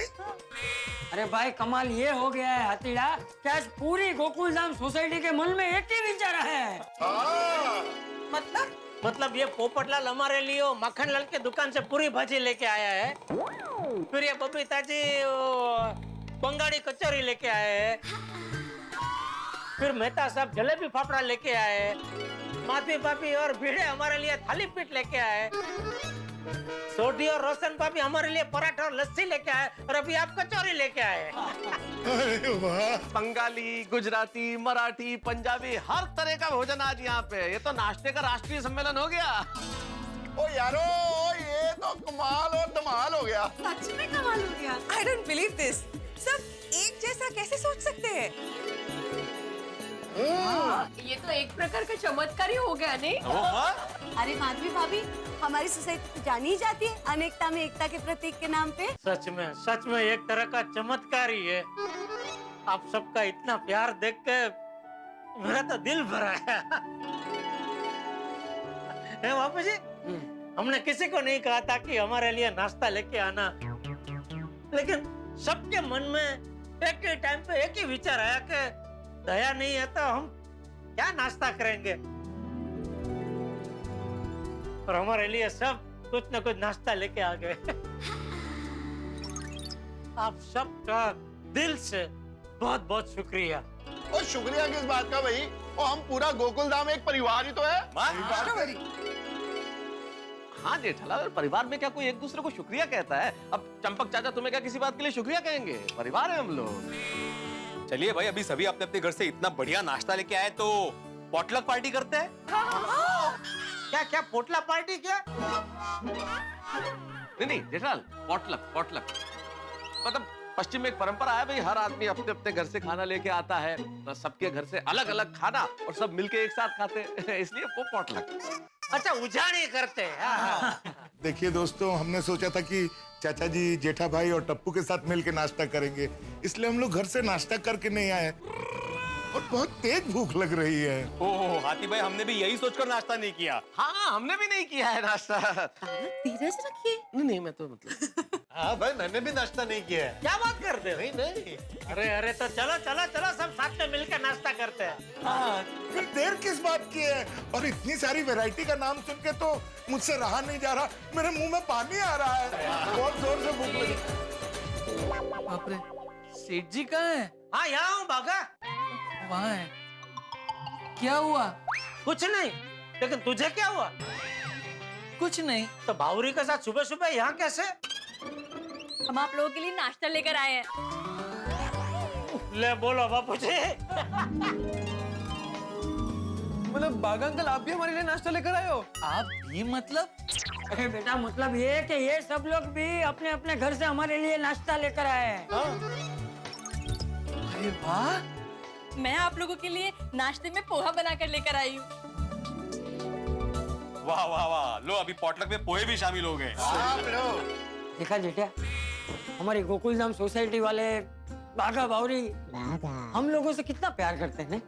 अरे भाई कमाल ये हो गया है हतीड़ा, कि आज पूरी गोकुलधाम सोसाइटी के मन में एक ही विचार है। मतलब ये पोपटलाल हमारे लिए मक्खनलाल के दुकान से पूरी भाजी लेके आया है, फिर ये बबीता जी बंगाड़ी कचौरी लेके आए हैं, फिर मेहता साहब जलेबी फाफड़ा लेके आए, माधवी भाभी और भिड़े हमारे लिए थाली पीठ लेके आए, सोडी और रोशन भाभी हमारे लिए पराठा और लस्सी लेके आए, और अभी आप कचौरी लेके आए। अरे वाह, बंगाली, गुजराती, मराठी, पंजाबी, हर तरह का भोजन आज यहाँ पे। ये तो नाश्ते का राष्ट्रीय सम्मेलन हो गया। ओ यारो, ये तो कमाल और धमाल हो गया। सच में कमाल हो गया। I don't believe this। सब एक जैसा कैसे सोच सकते हैं? ये तो एक प्रकार का चमत्कार ही हो गया नहीं? अरे माधवी भाभी, हमारी सोसाइटी तो जानी ही जाती है अनेकता में एकता के प्रतीक के नाम पे। सच में एक तरह का चमत्कार ही है। आप सबका इतना प्यार देख के मेरा तो दिल भरा है। बापू जी, हमने किसी को नहीं कहा था कि हमारे लिए नाश्ता लेके आना, लेकिन सबके मन में एक ही टाइम पे एक ही विचार आया कि दया नहीं है तो हम क्या नाश्ता करेंगे, और हमारे लिए सब कुछ न कुछ नाश्ता लेके आ गए। आप सबका दिल से बहुत बहुत शुक्रिया। और शुक्रिया किस बात का भाई, और हम पूरा गोकुल धाम एक परिवार ही तो है। हाँ जेठालाल, परिवार में क्या कोई एक दूसरे को शुक्रिया कहता है? अब चंपक चाचा तुम्हें क्या किसी बात के लिए शुक्रिया कहेंगे? परिवार है हम लोग। चलिए भाई, अभी सभी अपने अपने घर से इतना बढ़िया नाश्ता लेके आए तो पॉटलक पार्टी करते हैं। क्या पोटला पार्टी क्या? नहीं जेठालाल, पॉटलक मतलब पश्चिम में एक परंपरा है भाई, हर आदमी अपने अपने घर से खाना लेके आता है, सबके घर से अलग अलग खाना और सब मिलके एक साथ खाते हैं, इसलिए वो पॉटलक। अच्छा, उजाड़ी करते हैं। देखिए दोस्तों, हमने सोचा था कि चाचा जी, जेठा भाई और टप्पू के साथ मिलकर नाश्ता करेंगे, इसलिए हम लोग घर से नाश्ता करके नहीं आए और बहुत तेज भूख लग रही है। ओह हाथी भाई, हमने भी यही सोचकर नाश्ता नहीं किया। हाँ, हमने भी नहीं किया है नाश्ता। धीरज रखिए। नहीं, मैं तो मतलब हाँ भाई, मैंने भी नाश्ता नहीं किया है। क्या बात करते हो? नहीं नहीं। अरे अरे, तो चलो चलो चलो, सब साथ में मिलकर नाश्ता करते हैं। हाँ, फिर देर किस बात की है? और इतनी सारी वैरायटी का नाम सुन के तो मुझसे रहा नहीं जा रहा, मेरे मुंह में पानी आ रहा है, बहुत जोर से भूख लगी। बाप रे, सेठ जी कहाँ है? हाँ, यहाँ हूँ भागा। वहाँ है। क्या हुआ? कुछ नहीं, लेकिन तुझे क्या हुआ? कुछ नहीं। तो बावरी के साथ सुबह सुबह यहाँ कैसे? हम आप लोगों के लिए नाश्ता लेकर आए हैं। ले बोलो बापू जी। मतलब बागा अंकल, आप भी हमारे लिए नाश्ता लेकर आए हो? आप भी मतलब? अरे बेटा, मतलब ये है कि ये सब लोग भी अपने अपने घर से हमारे लिए नाश्ता लेकर आए हैं। अरे वाह, मैं आप लोगों के लिए नाश्ते में पोहा बनाकर लेकर आई हूँ। वाह वाह वाह, लो अभी पॉटलक में पोहे भी शामिल हो गए। देखा जेठिया, हमारी गोकुलधाम सोसाइटी वाले बागा बावरी हम लोगों से कितना प्यार करते हैं।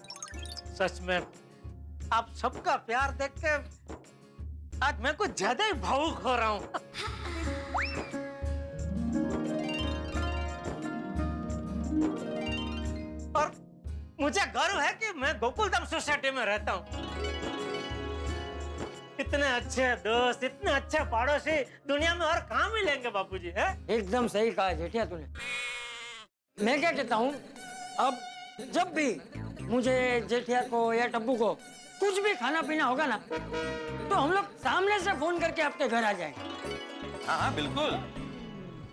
सच में आप सबका प्यार देख के आज मैं कुछ ज्यादा ही भावुक हो रहा हूँ। और मुझे गर्व है कि मैं गोकुलधाम सोसाइटी में रहता हूँ। इतने अच्छे दोस्त, इतने अच्छे पड़ोसी दुनिया में और कहाँ मिलेंगे बापूजी, है? एकदम सही कहा जेठिया तूने। मैं क्या कहता हूँ, अब जब भी मुझे जेठिया को या टप्पू को कुछ भी खाना पीना होगा ना, तो हम लोग सामने से फोन करके आपके घर आ जाएंगे। हाँ हाँ बिल्कुल।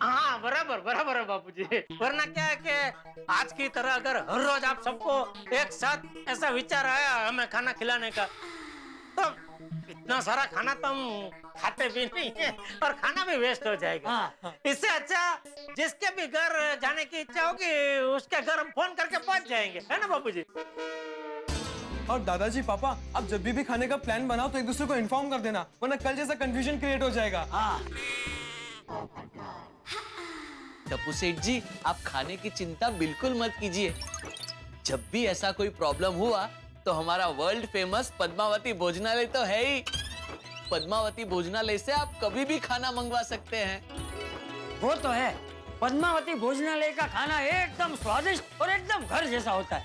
हाँ, बराबर बराबर है बापूजी। वरना क्या है कि आज की तरह अगर हर रोज आप सबको एक साथ ऐसा विचार आया हमें खाना खिलाने का, तो इतना सारा खाना तो हम खाते भी नहीं है और खाना भी वेस्ट हो जाएगा। हाँ। इससे अच्छा जिसके भी घर जाने की इच्छा होगी उसके घर हम फोन करके पहुंच जाएंगे, है ना बापूजी? और दादाजी, पापा, आप जब भी खाने का प्लान बनाओ तो एक दूसरे को इन्फॉर्म कर देना, वरना कल जैसा कंफ्यूजन क्रिएट हो जाएगा। हाँ। टप्पू सेठ जी, आप खाने की चिंता बिल्कुल मत कीजिए। जब भी ऐसा कोई प्रॉब्लम हुआ तो हमारा वर्ल्ड फेमस पद्मावती भोजनालय तो है ही। पद्मावती भोजनालय से आप कभी भी खाना मंगवा सकते हैं। वो तो है, पद्मावती भोजनालय का खाना एकदम स्वादिष्ट और एकदम घर जैसा होता है।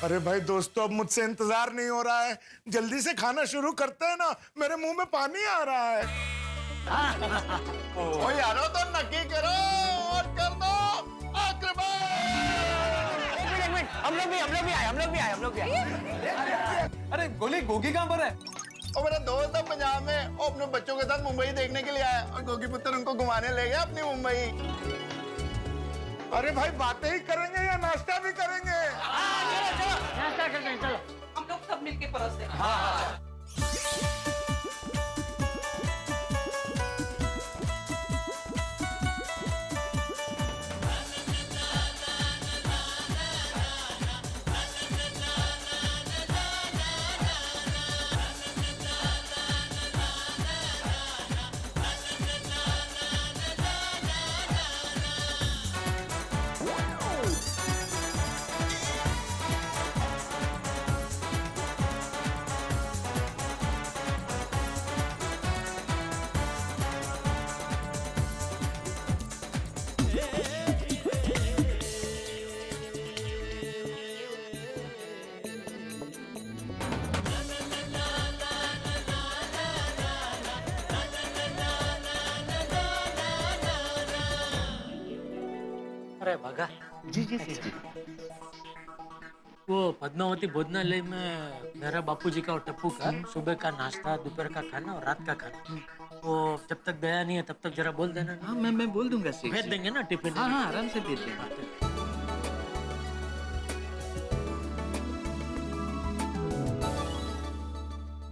अरे भाई दोस्तों, अब मुझसे इंतजार नहीं हो रहा है, जल्दी से खाना शुरू करते हैं ना, मेरे मुंह में पानी आ रहा है। ओ यारो, तो नक्की करो और कर दो आक्रमण। हम लोग भी आए। अरे गोली, गोगी कहाँ पर है? और मेरा दोस्त है पंजाब में, वो अपने बच्चों के साथ मुंबई देखने के लिए आया और गोगी पुत्र उनको घुमाने ले गया अपनी मुंबई। अरे भाई, बातें ही करेंगे या नाश्ता भी करेंगे? चलो नाश्ता करते हैं, चलो। हम लोग सब मिलके परोसते हैं। अरे भगा जी जी सेठ जी। वो पद्मावती भोजनालय में मेरा बापूजी का और टप्पू का सुबह का नाश्ता, दोपहर का खाना और रात का खाना, वो जब तक गया नहीं है तब तक जरा बोल देना। हाँ, मैं बोल दूंगा सेठ भेज जी। देंगे ना टिफिन? हाँ हाँ, आराम से भेज देंगे।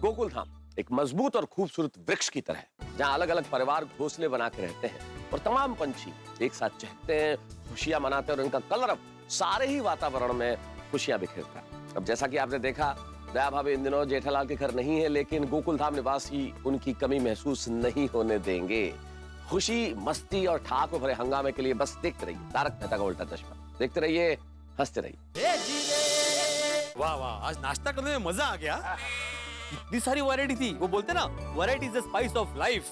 गोकुलधाम एक मजबूत और खूबसूरत वृक्ष की तरह है, जहाँ अलग अलग परिवार घोंसले बना के रहते हैं और तमाम पंछी एक साथ चहकते हैं, खुशियां मनाते हैं और उनका कलरव सारे ही वातावरण में खुशियां बिखेरता है। अब जैसा कि आपने देखा, दया भाभी इन दिनों जेठालाल के घर नहीं है, लेकिन गोकुलधाम निवासी उनकी कमी महसूस नहीं होने देंगे। खुशी, मस्ती और ठहाके भरे हंगामे के लिए बस देखते रहिए तारक मेहता का उल्टा चश्मा। देखते रहिए, हंसते रहिए। वाह वाह, आज नाश्ता करने में मजा आ गया। इतनी सारी वैरायटी थी, वो बोलते ना, variety is the spice of life.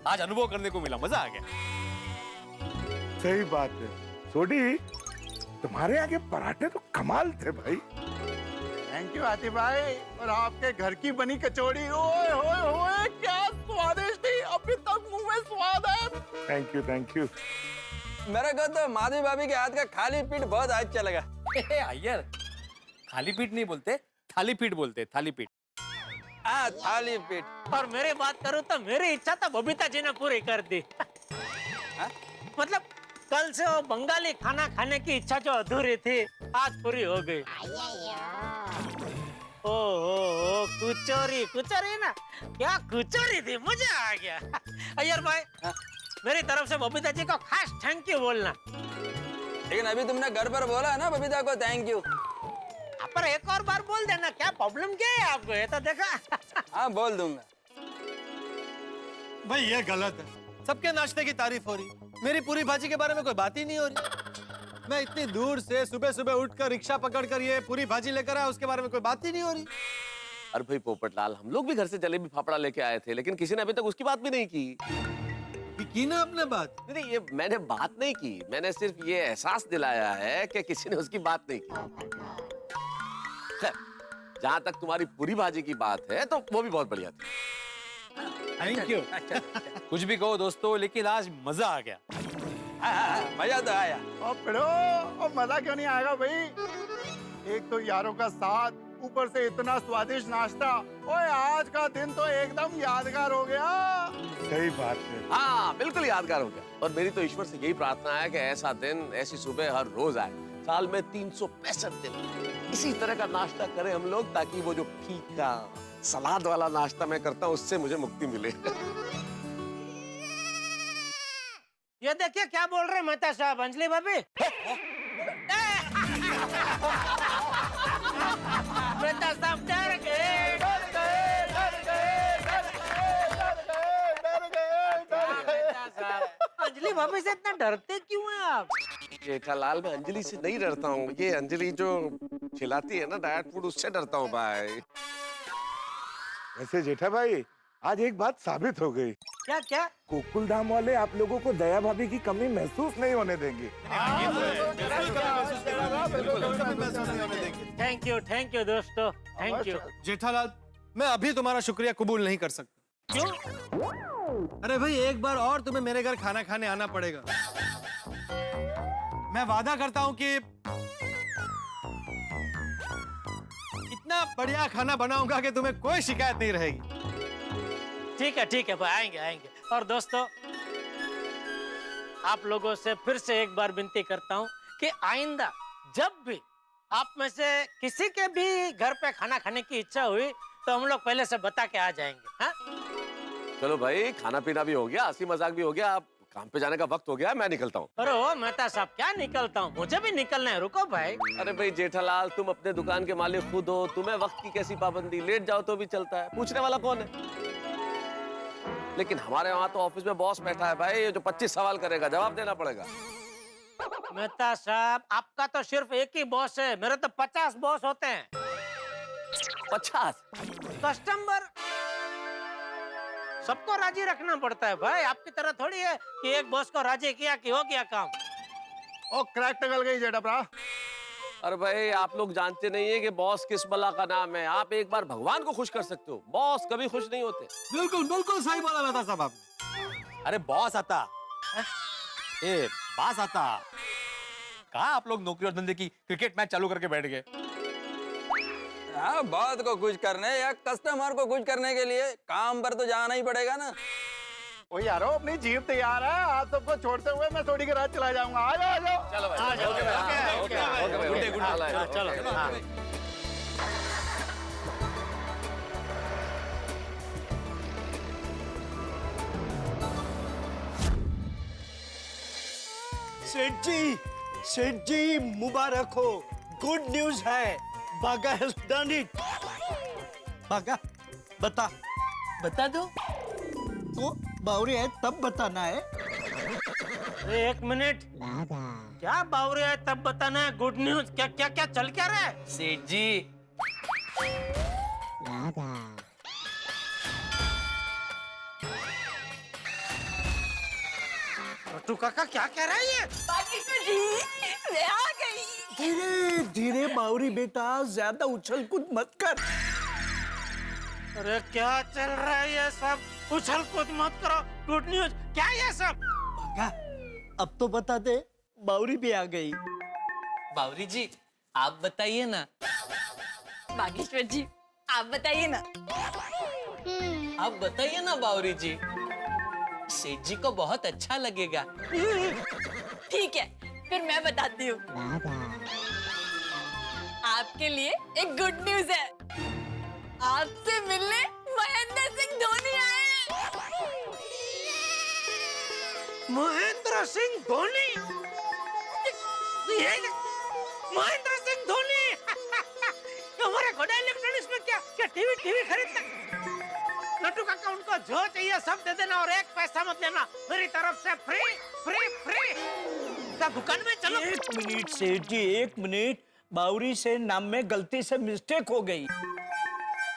आज अनुभव करने को मिला, मजा आ गया। सही बात है सोडी, तुम्हारे यहाँ के पराठे तो कमाल थे भाई। थैंक यू आतिफ भाई। और आपके घर की बनी कचौड़ी, ओए होए होए क्या स्वादिष्ट थी, अभी तक मुंह में स्वाद है। Thank you thank you. मेरे को तो माधवी भाभी के हाथ का खाली पीठ बहुत अच्छा लगा। अय्यर, खाली पीठ नहीं बोलते, थाली पीठ बोलते, थाली पीठ। हाँ, थाली पीठ। और मेरी बात करूं तो मेरी इच्छा तो बबीता जी ने पूरी कर दी। मतलब कल से वो बंगाली खाना खाने की इच्छा जो अधूरी थी, आज पूरी हो गई। ओ कुचोरी, कुचोरी ना, क्या कुचोरी थी, मजा आ गया। अय्यर भाई, मेरी तरफ से बबीता जी को खास थैंक यू बोलना। लेकिन अभी तुमने घर पर बोला ना बबीता को थैंक यू। पर एक और बार बोल देना, क्या प्रॉब्लम क्या है आपको, ये तो देखा। हाँ, बोल दूंगा। भाई ये गलत है, सबके नाश्ते की तारीफ हो रही, मेरी पूरी भाजी के बारे में कोई बात ही नहीं हो रही। मैं इतनी दूर से सुबह सुबह उठकर रिक्शा पकड़कर ये पूरी भाजी लेकर आया, उसके बारे में कोई बात ही नहीं हो रही। अरे भाई पोपटलाल, हम लोग भी घर से जलेबी फाफड़ा लेके आए थे, लेकिन किसी ने अभी तक उसकी बात भी नहीं की। की ना आपने बात? नहीं, ये मैंने बात नहीं की, मैंने सिर्फ ये एहसास दिलाया है कि किसी ने उसकी बात नहीं की। खैर, जहां तक तुम्हारी पूरी भाजी की बात है तो वो भी बहुत बढ़िया थी। Thank you. कुछ भी कहो दोस्तों, लेकिन आज मजा आ गया। मजा तो आया। और फिरो, और मजा क्यों नहीं आएगा भाई? एक तो यारों का साथ, ऊपर से इतना स्वादिष्ट नाश्ता। ओए आज का दिन तो एकदम यादगार हो गया। सही बात है। हाँ, बिल्कुल यादगार हो गया। और मेरी तो ईश्वर से यही प्रार्थना है कि ऐसा दिन, ऐसी सुबह हर रोज आए। साल में 365 दिन इसी तरह का नाश्ता करें हम लोग, ताकि वो जो फीका सलाद वाला नाश्ता मैं करता हूँ उससे मुझे मुक्ति मिले। ये देखिए क्या बोल रहे मेहता साहब, अंजलि भाभी। मेहता साहब डर गए। अंजलि भाभी से इतना डरते क्यों हैं आप? जेठालाल, मैं अंजलि से नहीं डरता हूँ, ये अंजलि जो खिलाती है ना डाइट फूड, उससे डरता हूँ भाई। वैसे जेठा भाई, आज एक बात साबित हो गई। क्या क्या? गोकुलधाम वाले आप लोगों को दया भाभी की कमी महसूस नहीं होने देंगे। थैंक यू दोस्तों, थैंक यू। जेठालाल, मैं अभी तुम्हारा शुक्रिया कबूल नहीं कर सकता। क्यों? अरे भाई, एक बार और तुम्हें मेरे घर खाना खाने आना पड़ेगा। मैं वादा करता हूँ कि इतना बढ़िया खाना बनाऊंगा कि तुम्हें कोई शिकायत नहीं रहेगी। ठीक है भाई, आएंगे आएंगे। और दोस्तों, आप लोगों से फिर से एक बार विनती करता हूँ कि आइंदा जब भी आप में से किसी के भी घर पे खाना खाने की इच्छा हुई तो हम लोग पहले से बता के आ जाएंगे। हाँ? चलो भाई, खाना पीना भी हो गया, हंसी मजाक भी हो गया, अब काम पे जाने का वक्त हो गया, मैं निकलता हूँ। अरे ओ मेहता साहब, क्या निकलता हूँ, मुझे भी निकलना है, रुको भाई। अरे भाई जेठालाल, तुम अपने दुकान के मालिक खुद हो, तुम्हें वक्त की कैसी पाबंदी, लेट जाओ तो भी चलता है, पूछने वाला कौन है? लेकिन हमारे वहाँ तो ऑफिस में बॉस बैठा है भाई, जो 25 सवाल करेगा, जवाब देना पड़ेगा। मेहता साहब, आपका तो सिर्फ एक ही बॉस है, मेरे तो 50 बॉस होते हैं। 50? कस्टमर सबको राजी रखना पड़ता है भाई, आपकी तरह थोड़ी है कि एक बॉस को राजी किया कि हो गया काम। ओ क्रैक टकल गई जेठा भरा। अरे भाई, आप लोग जानते नहीं है कि बॉस किस बला का नाम है। आप एक बार भगवान को खुश कर सकते हो, बॉस कभी खुश नहीं होते। बिल्कुल बिल्कुल सही बोला मेहता साहब आपने। अरे बॉस आता, ए बास आता। कहा आप लोग नौकरी और धंधे की क्रिकेट मैच चालू करके बैठ गए? हाँ, बात को कुछ करने या कस्टमर को कुछ करने के लिए काम पर तो जाना ही पड़ेगा ना। ओ यारो, अपनी जीप तैयार है, आप सबको छोड़ते हुए मैं थोड़ी के रात चला जाऊंगा। आ जाओ, आ जाओ। चलो भाई, आ जाओ, ओके भाई, ओके भाई, ओके भाई, गुड डे, गुड डे। चलो हाँ। सेठ जी मुबारक हो, गुड न्यूज है, बागा हैज डन इट। बागा, बता बता दो। तो बावरी है तब बताना है। अरे एक मिनट, क्या बावरे है तब बताना है? गुड न्यूज, क्या क्या क्या चल क्या रहा है? सेठ जी, छोटू काका क्या कह रहा है ये? बागेश्वर जी, मैं आ गई। धीरे धीरे बावरी बेटा, ज्यादा उछल कूद मत कर। अरे क्या चल रहा है ये सब? उछल कूद मत करो। गुड न्यूज, क्या ये सब? भागा, अब तो बता दे, बावरी भी आ गई। बावरी जी आप बताइए ना। बागेश्वर जी, आप बताइए ना। आप बताइए ना बावरी जी, सेठ जी को बहुत अच्छा लगेगा। ठीक है, फिर मैं बताती हूँ। आपके लिए एक गुड न्यूज है। आपसे मिलने महेंद्र सिंह धोनी आए हैं। महेंद्र सिंह धोनी? महेंद्र सिंह धोनी हमारे घोड़ा इलेक्ट्रॉनिक्स में क्या क्या टीवी खरीदना? नट्टू काका, उनको जो चाहिए सब दे देना और एक पैसा मत लेना। मेरी तरफ से फ्री फ्री फ्री। क्या दुकान में चलो। एक मिनट सेठ जी, एक मिनट। बावरी से नाम में गलती से मिस्टेक हो गई।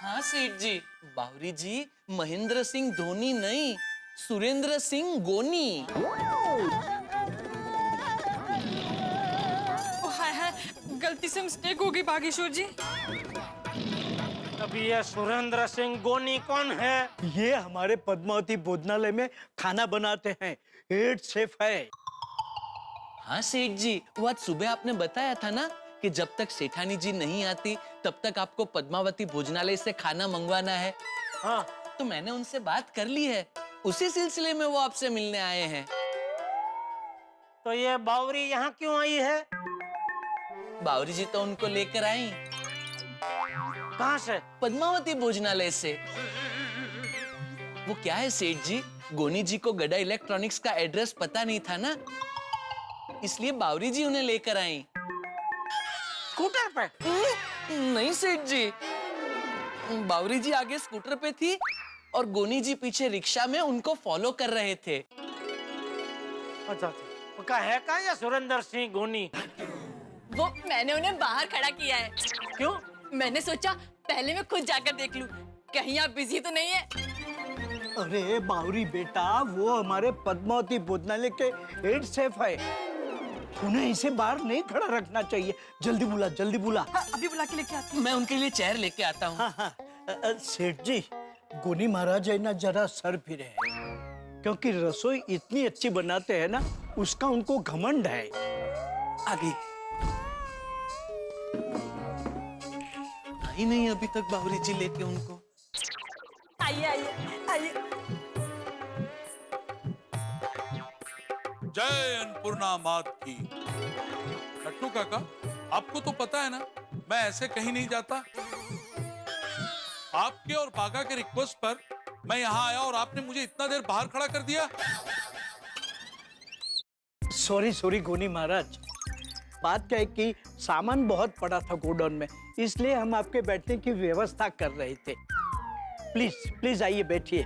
हाँ सेठ जी, बावरी जी महेंद्र सिंह धोनी नहीं, सुरेंद्र सिंह गोनी। हाय हाय, गलती से मिस्टेक हो गई बागेश्वर जी। अभी ये सुरेंद्र सिंह गोनी कौन है? ये हमारे पद्मावती भोजनालय में खाना बनाते हैं, हेड शेफ है। हाँ सेठ जी, वो आज सुबह आपने बताया था ना कि जब तक सेठानी जी नहीं आती तब तक आपको पद्मावती भोजनालय से खाना मंगवाना है। हाँ, तो मैंने उनसे बात कर ली है, उसी सिलसिले में वो आपसे मिलने आए हैं। तो ये बावरी यहाँ क्यों आई है? बावरी जी तो उनको लेकर आई। कहाँ से? पद्मावती भोजनालय से। वो क्या है सेठ जी, गोनी जी को गड़ा इलेक्ट्रॉनिक्स का एड्रेस पता नहीं था ना, इसलिए बावरी जी उन्हें लेकर आई। स्कूटर पे? नहीं सेठ जी, बावरी जी आगे स्कूटर पे थी और गोनी जी पीछे रिक्शा में उनको फॉलो कर रहे थे। अच्छा, उसका है कहाँ ये सुरेंद्र सिंह गोनी? वो मैंने उन्हें बाहर खड़ा किया है। क्यों? मैंने सोचा पहले मैं खुद जाकर देख लूं, कहीं आप बिजी तो नहीं है। अरे बावरी बेटा, वो हमारे पद्मावती भोजनालय के हेड शेफ है। उन्हें इसे बाहर नहीं खड़ा रखना चाहिए। जल्दी बुला, जल्दी बुला। हाँ, अभी बुला के लेके आती हूँ। मैं उनके लिए चेयर लेके आता हूँ। हाँ, सेठ जी, गोनी महाराज है ना, जरा सर फिरे है, क्योंकि रसोई इतनी अच्छी बनाते हैं ना, उसका उनको घमंड है। आगे आई नहीं अभी तक बावरी जी लेके उनको। आइए आइए आइए। जय अन्नपूर्णा मात की। लट्टू काका, आपको तो पता है ना, मैं ऐसे कहीं नहीं जाता। आपके और बागा के रिक्वेस्ट पर मैं यहाँ आया और आपने मुझे इतना देर बाहर खड़ा कर दिया। सॉरी गोनी महाराज, बात क्या है कि सामान बहुत पड़ा था गोडाउन में, इसलिए हम आपके बैठने की व्यवस्था कर रहे थे। प्लीज प्लीज आइए, बैठिए।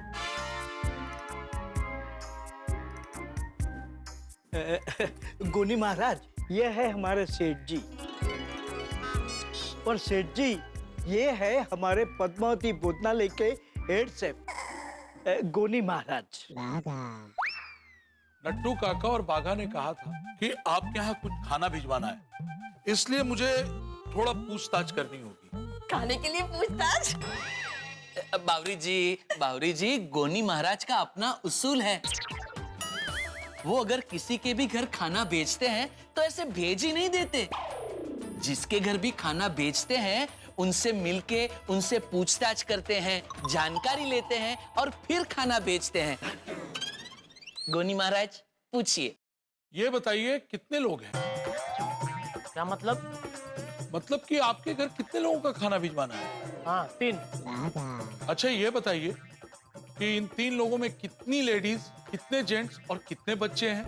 गोनी महाराज, ये है हमारे सेठ जी, और सेठ जी ये है हमारे पद्मावती भोजनालय के हेड शेफ गोनी महाराज। लट्टू काका और बागा ने कहा था कि आपके यहाँ कुछ खाना भिजवाना है, इसलिए मुझे थोड़ा पूछताछ करनी होगी। खाने के लिए पूछताछ? बावरी जी, गोनी महाराज का अपना उसूल है। वो अगर किसी के भी घर खाना बेचते हैं तो ऐसे भेज ही नहीं देते। जिसके घर भी खाना बेचते हैं उनसे मिलके उनसे पूछताछ करते हैं, जानकारी लेते हैं और फिर खाना बेचते हैं। गोनी महाराज पूछिए। ये बताइए कितने लोग हैं? क्या मतलब? मतलब कि आपके घर कितने लोगों का खाना भिजवाना है? हाँ, 3। अच्छा ये बताइए कि इन 3 लोगों में कितनी लेडीज, कितने जेंट्स और कितने बच्चे हैं?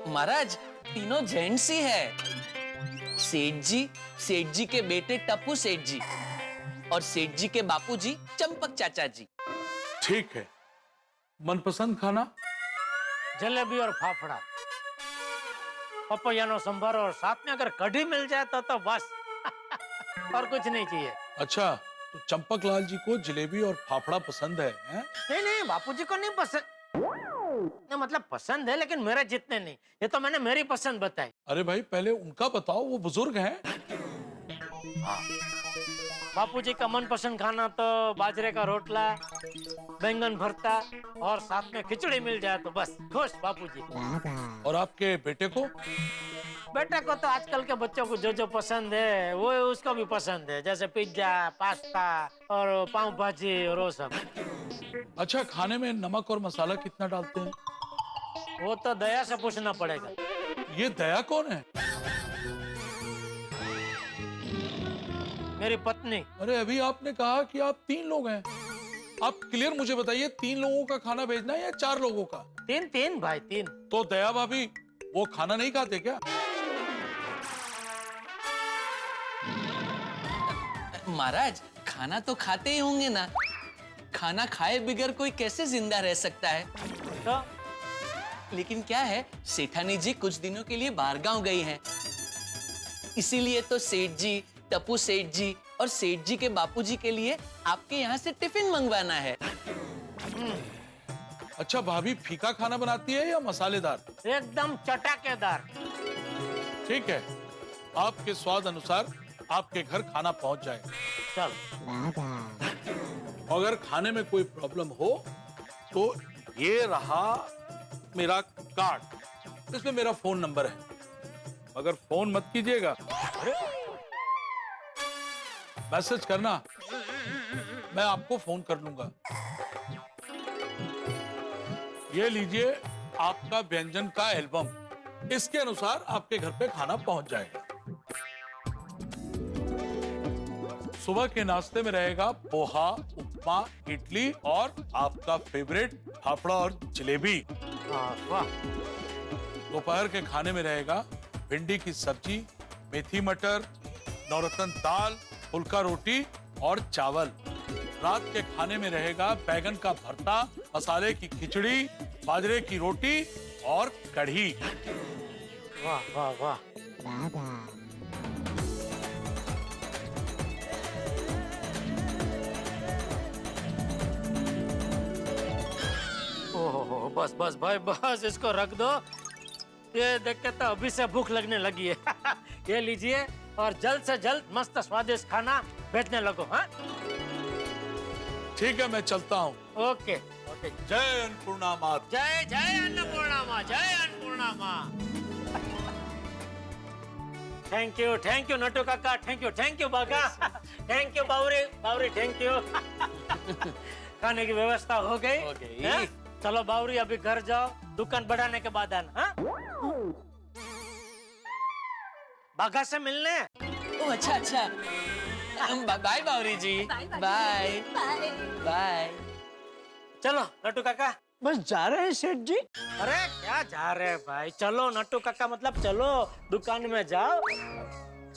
महाराज, तीनों जेंट्स ही है। सेठ जी के बेटे टप्पू सेठ जी, और सेठ जी के बापूजी चंपक चाचा जी। ठीक है, मनपसंद खाना? जलेबी और फाफड़ा, पपैया नो संभारो और साथ में अगर कढ़ी मिल जाए तो बस और कुछ नहीं चाहिए। अच्छा, तो चंपक लाल जी को जलेबी और फाफड़ा पसंद है, हैं? नहीं नहीं, बापूजी को नहीं पसंद, नहीं मतलब पसंद है लेकिन मेरे जितने नहीं। ये तो मैंने मेरी पसंद बताई। अरे भाई पहले उनका बताओ, वो बुजुर्ग हैं। बापूजी का मनपसंद खाना तो बाजरे का रोटला, बैंगन भरता और साथ में खिचड़ी मिल जाए तो बस खुश बापूजी। और आपके बेटे को? बेटा को तो आजकल के बच्चों को जो जो पसंद है वो उसको भी पसंद है, जैसे पिज्जा, पास्ता और पाव भाजी और वो सब। अच्छा, खाने में नमक और मसाला कितना डालते हैं? वो तो दया से पूछना पड़ेगा। ये दया कौन है? मेरी पत्नी। अरे अभी आपने कहा कि आप 3 लोग हैं। आप क्लियर मुझे बताइए, 3 लोगों का खाना भेजना है या 4 लोगों का? 3 भाई 3। तो दया भाभी वो खाना नहीं खाते क्या? महाराज खाना तो खाते ही होंगे ना, खाना खाए बगैर कोई कैसे जिंदा रह सकता है? तो? लेकिन क्या है, सेठानी जी कुछ दिनों के लिए बाहर गांव गई हैं, इसीलिए तो सेठ जी, टप्पू सेठ जी और सेठ जी के बापूजी के लिए आपके यहाँ से टिफिन मंगवाना है। अच्छा, भाभी फीका खाना बनाती है या मसालेदार? एकदम चटाकेदार। ठीक है, आपके स्वाद अनुसार आपके घर खाना पहुंच जाएगा। चल। अगर खाने में कोई प्रॉब्लम हो तो ये रहा मेरा कार्ड, इसमें मेरा फोन नंबर है, मगर फोन मत कीजिएगा, मैसेज करना, मैं आपको फोन कर लूंगा। ये लीजिए आपका व्यंजन का एल्बम, इसके अनुसार आपके घर पे खाना पहुंच जाएगा। सुबह के नाश्ते में रहेगा पोहा, उपमा, इडली और आपका फेवरेट फाफड़ा और जलेबी। दोपहर के खाने में रहेगा भिंडी की सब्जी, मेथी मटर, नवरत्न दाल, फुल्का रोटी और चावल। रात के खाने में रहेगा बैगन का भरता, मसाले की खिचड़ी, बाजरे की रोटी और कढ़ी। वाह वाह वाह। ओहो, बस बस भाई बस, इसको रख दो। ये देख के तो अभी से भूख लगने लगी है। ये लीजिए और जल्द से जल्द मस्त स्वादिष्ट खाना भेजने लगो। हाँ ठीक है, मैं चलता हूँ। Okay okay. जय अन्नपूर्णा माँ। जय जय अन्नपूर्णा माँ, जय अन्नपूर्णा माँ। थैंक यू नटू काका, thank you Bagha, thank you Bawri Bawri, thank you. खाने की व्यवस्था हो गई। हाँ? चलो बावरी अभी घर जाओ, दुकान बढ़ाने के बाद आना। हाँ? बागा से मिलने। ओह अच्छा अच्छा, बाय बावरी जी, बाय बाय। चलो नट्टू काका। बस जा रहे हैं सेठ जी? अरे क्या जा रहे हैं भाई, चलो नट्टू काका, मतलब चलो दुकान में जाओ,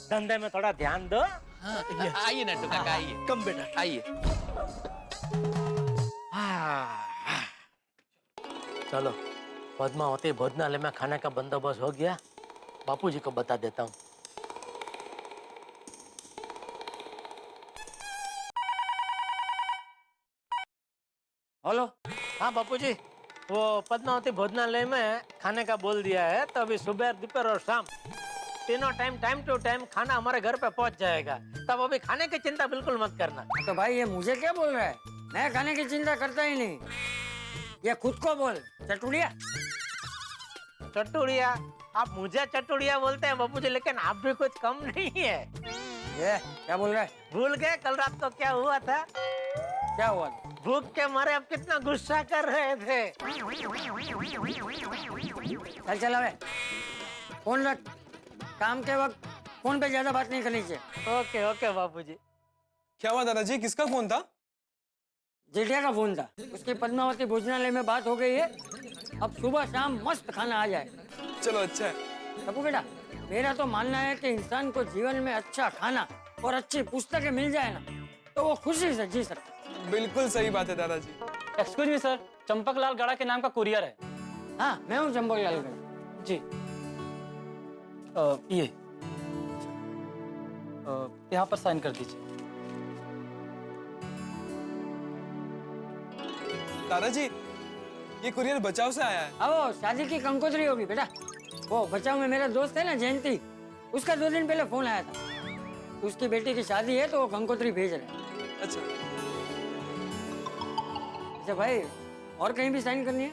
धंधे में थोड़ा ध्यान दो। हाँ, आइए नट्टू काका, आइए। कम बेटा, आइए। चलो पद्मावती भोजनालय में खाने का बंदोबस्त हो गया, बापूजी को बता देता हूँ। हेलो, हाँ बापूजी, वो पद्मावती भोजनालय में खाने का बोल दिया है, तो अभी सुबह, दोपहर और शाम तीनों टाइम टू टाइम खाना हमारे घर पे पहुंच जाएगा। तब अभी खाने की चिंता बिल्कुल मत करना। तो भाई ये मुझे क्या बोल रहा है? मैं खाने की चिंता करता ही नहीं, ये खुद को बोल। चटुड़िया चटुड़िया, आप मुझे चटुड़िया बोलते हैं बापूजी, लेकिन आप भी कुछ कम नहीं है। ये क्या बोल रहा है? भूल गए कल रात को क्या हुआ था? क्या हुआ? भूख के मारे आप कितना गुस्सा कर रहे थे। चल अबे, फोन रख। काम के वक्त फोन पे ज्यादा बात नहीं करनी चाहिए। ओके ओके बापूजी। क्या हुआ दादाजी, किसका फोन था? जेठिया का फोन था, उसकी पद्मावती भोजनालय में बात हो गई है, अब सुबह शाम मस्त खाना आ जाए। चलो अच्छा है। टप्पू बेटा, मेरा तो मानना है कि इंसान को जीवन में अच्छा खाना और अच्छी पुस्तकें मिल जाए ना, तो वो खुशी से जी सकता। बिल्कुल सही बात है दादाजी। एक्सक्यूज मी सर, चंपकलाल गड़ा के नाम का कुरियर है। हाँ, मैं हूँ चंपकलाल गड़ा। जी। ये यहाँ पर साइन कर दीजिए। दादाजी, ये कुरियर बचाव से आया है। अब वो शादी की कंकोत्री होगी बेटा। वो बचाव में मेरा दोस्त है ना जयंती, उसका 2 दिन पहले फोन आया था। उसकी बेटी की शादी है तो वो कंकोत्री भेज रहे हैं। अच्छा। अच्छा भाई, और कहीं भी साइन करनी है?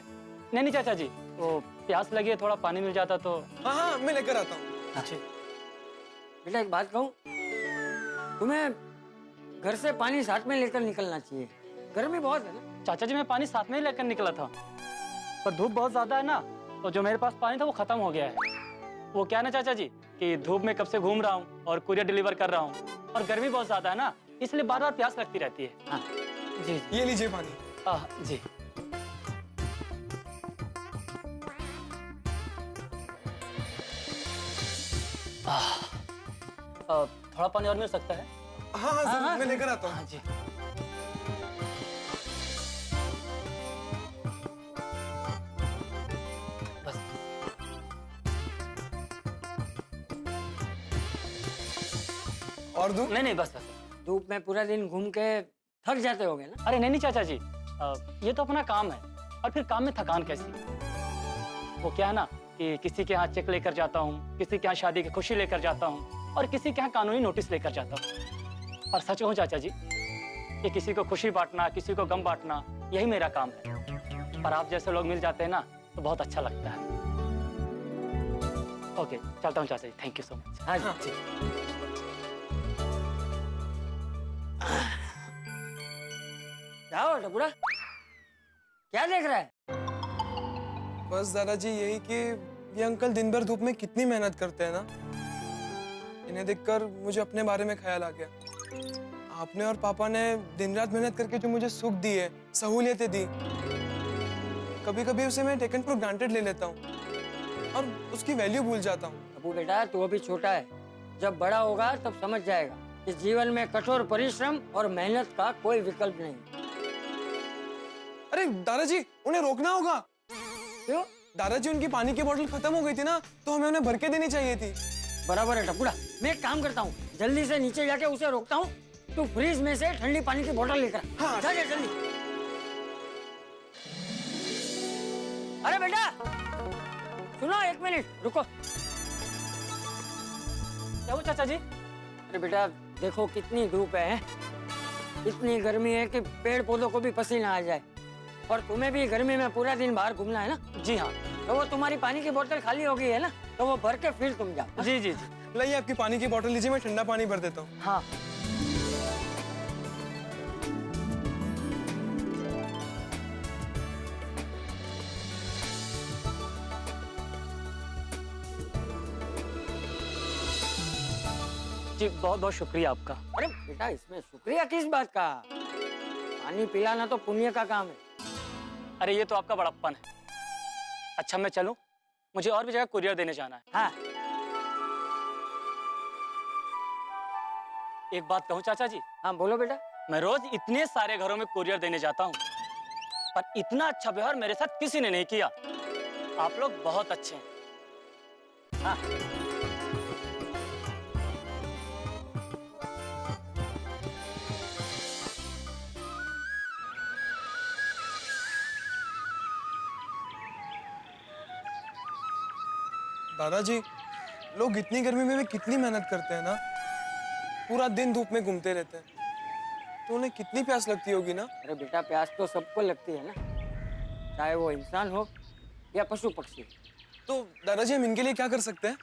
नहीं चाचा जी, वो प्यास लगी है, थोड़ा पानी मिल जाता तो। हाँ, मैं लेकर आता हूँ। अच्छा बेटा एक बात कहूँ, तुम्हें घर से पानी साथ में लेकर निकलना चाहिए, गर्मी बहुत है ना। चाचा जी, मैं पानी साथ में ही लेकर निकला था, पर धूप बहुत ज्यादा है ना, तो जो मेरे पास पानी था वो खत्म हो गया है। वो क्या ना चाचा जी कि धूप में कब से घूम रहा हूँ और कुरियर डिलीवर कर रहा हूँ, और गर्मी बहुत ज्यादा है ना, इसलिए बार बार प्यास लगती रहती है। हाँ जी, ये लीजिए पानी। जी। थोड़ा पानी और मिल सकता है? हाँ, जरूर, मैं लेकर आता हूँ। जी। बस। और दूध? नहीं बस। धूप में पूरा दिन घूम के थक जाते होगे ना? अरे नहीं चाचा जी, ये तो अपना काम है, और फिर काम में थकान कैसी? वो क्या है ना कि किसी के यहाँ चेक लेकर जाता हूँ, किसी के यहाँ शादी की खुशी लेकर जाता हूँ, और किसी के यहाँ कानूनी नोटिस लेकर जाता हूँ। और सच कहूँ चाचा जी, कि किसी को खुशी बांटना, किसी को गम बांटना, यही मेरा काम है। पर आप जैसे लोग मिल जाते हैं ना, तो बहुत अच्छा लगता है। ओके, चलता हूँ चाचा जी, थैंक यू सो मच। हाँ जी। जाओ टपुरा, क्या देख रहा है? बस दादाजी, यही कि ये अंकल दिन भर धूप में कितनी मेहनत करते हैं ना, इन्हें देखकर मुझे अपने बारे में ख्याल आ गया। आपने और पापा ने दिन रात मेहनत करके जो मुझे सुख दी है, सहूलियतें दी, कभी कभी उसे मैं टेकन फॉर ग्रांटेड ले लेता हूँ और उसकी वैल्यू भूल जाता हूँ। टपू बेटा, तू अभी छोटा है, जब बड़ा होगा तब समझ जाएगा कि जीवन में कठोर परिश्रम और मेहनत का कोई विकल्प नहीं। अरे दादाजी, उन्हें रोकना होगा। क्यों? दादाजी, उनकी पानी की बोतल खत्म हो गई थी ना, तो हमें उन्हें भर के देनी चाहिए थी। बराबर है टपुरा, मैं एक काम करता हूँ, जल्दी से नीचे जाके उसे रोकता हूँ, तू फ्रिज में से ठंडी पानी की बोतल लेकर हाँ, जा जल्दी। अरे बेटा सुनो, 1 मिनट रुको। क्या हुआ चाचा जी? अरे बेटा देखो कितनी धूप है, इतनी गर्मी है कि पेड़ पौधों को भी पसीना आ जाए, और तुम्हें भी गर्मी में पूरा दिन बाहर घूमना है ना। जी हाँ। तो वो तुम्हारी पानी की बोतल खाली हो गई है ना, तो वो भर के फिर तुम जाओ। जी जी। लाइए आपकी पानी की बोतल लीजिए, मैं ठंडा पानी भर देता हूँ। हाँ। जी बहुत बहुत शुक्रिया आपका। अरे बेटा, इसमें शुक्रिया किस बात का? पानी पिलाना तो पुण्य का काम है। अरे ये तो आपका बड़प्पन है। अच्छा मैं चलूं? मुझे और भी जगह कुरियर देने जाना है। हाँ। एक बात कहूं चाचा जी? हाँ बोलो बेटा। मैं रोज इतने सारे घरों में कुरियर देने जाता हूं, पर इतना अच्छा व्यवहार मेरे साथ किसी ने नहीं किया। आप लोग बहुत अच्छे हैं। हाँ। दादाजी, लोग इतनी गर्मी में भी कितनी मेहनत करते हैं ना, पूरा दिन धूप में घूमते रहते हैं, तो उन्हें कितनी प्यास लगती होगी ना। अरे बेटा, प्यास तो सबको लगती है ना, चाहे वो इंसान हो या पशु पक्षी। तो दादाजी, हम इनके लिए क्या कर सकते हैं?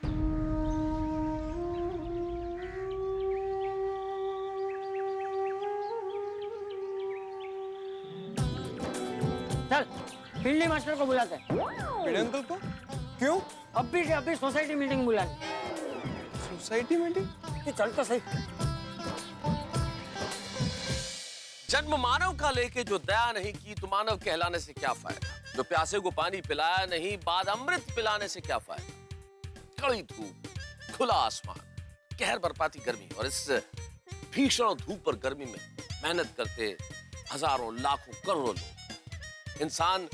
चल बिल्ली मास्टर को बुलाते हैं। बड़े अंकल को? क्यों? अभी सोसाइटी मीटिंग बुलानी। Society meeting? ये चल तो सही। जन्म मानव का लेके जो दया नहीं की, तो मानव कहलाने से क्या फायदा? जो प्यासे को पानी पिलाया नहीं, बाद अमृत पिलाने से क्या फायदा? कड़ी धूप, खुला आसमान, कहर बरपाती गर्मी, और इस भीषण धूप और गर्मी में मेहनत करते हजारों लाखों करोड़ों लोग। इंसान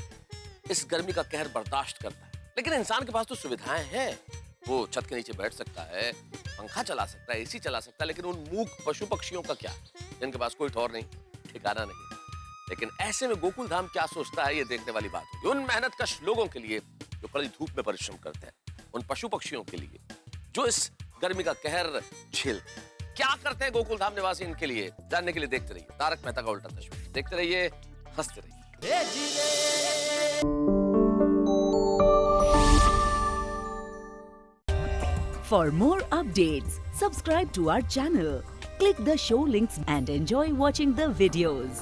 इस गर्मी का कहर बर्दाश्त करता है, लेकिन इंसान के पास तो सुविधाएं हैं। वो छत के नीचे बैठ सकता है, पंखा चला सकता है, एसी चला सकता है, लेकिन उन मूक पशु पक्षियों का क्या, जिनके पास कोई ठौर नहीं, ठिकाना नहीं। लेकिन ऐसे में गोकुल धाम क्या सोचता है, ये देखने वाली बात होगी। उन मेहनतकश लोगों के लिए जो कड़ी धूप में परिश्रम करते हैं, उन पशु पक्षियों के लिए जो इस गर्मी का कहर झेलते हैं। क्या करते हैं गोकुल धाम निवासी इनके लिए, जानने के लिए देखते रहिए तारक मेहता का उल्टा चश्मा। देखते रहिए, हंसते रहिए। For more updates, subscribe to our channel, click the show links and enjoy watching the videos.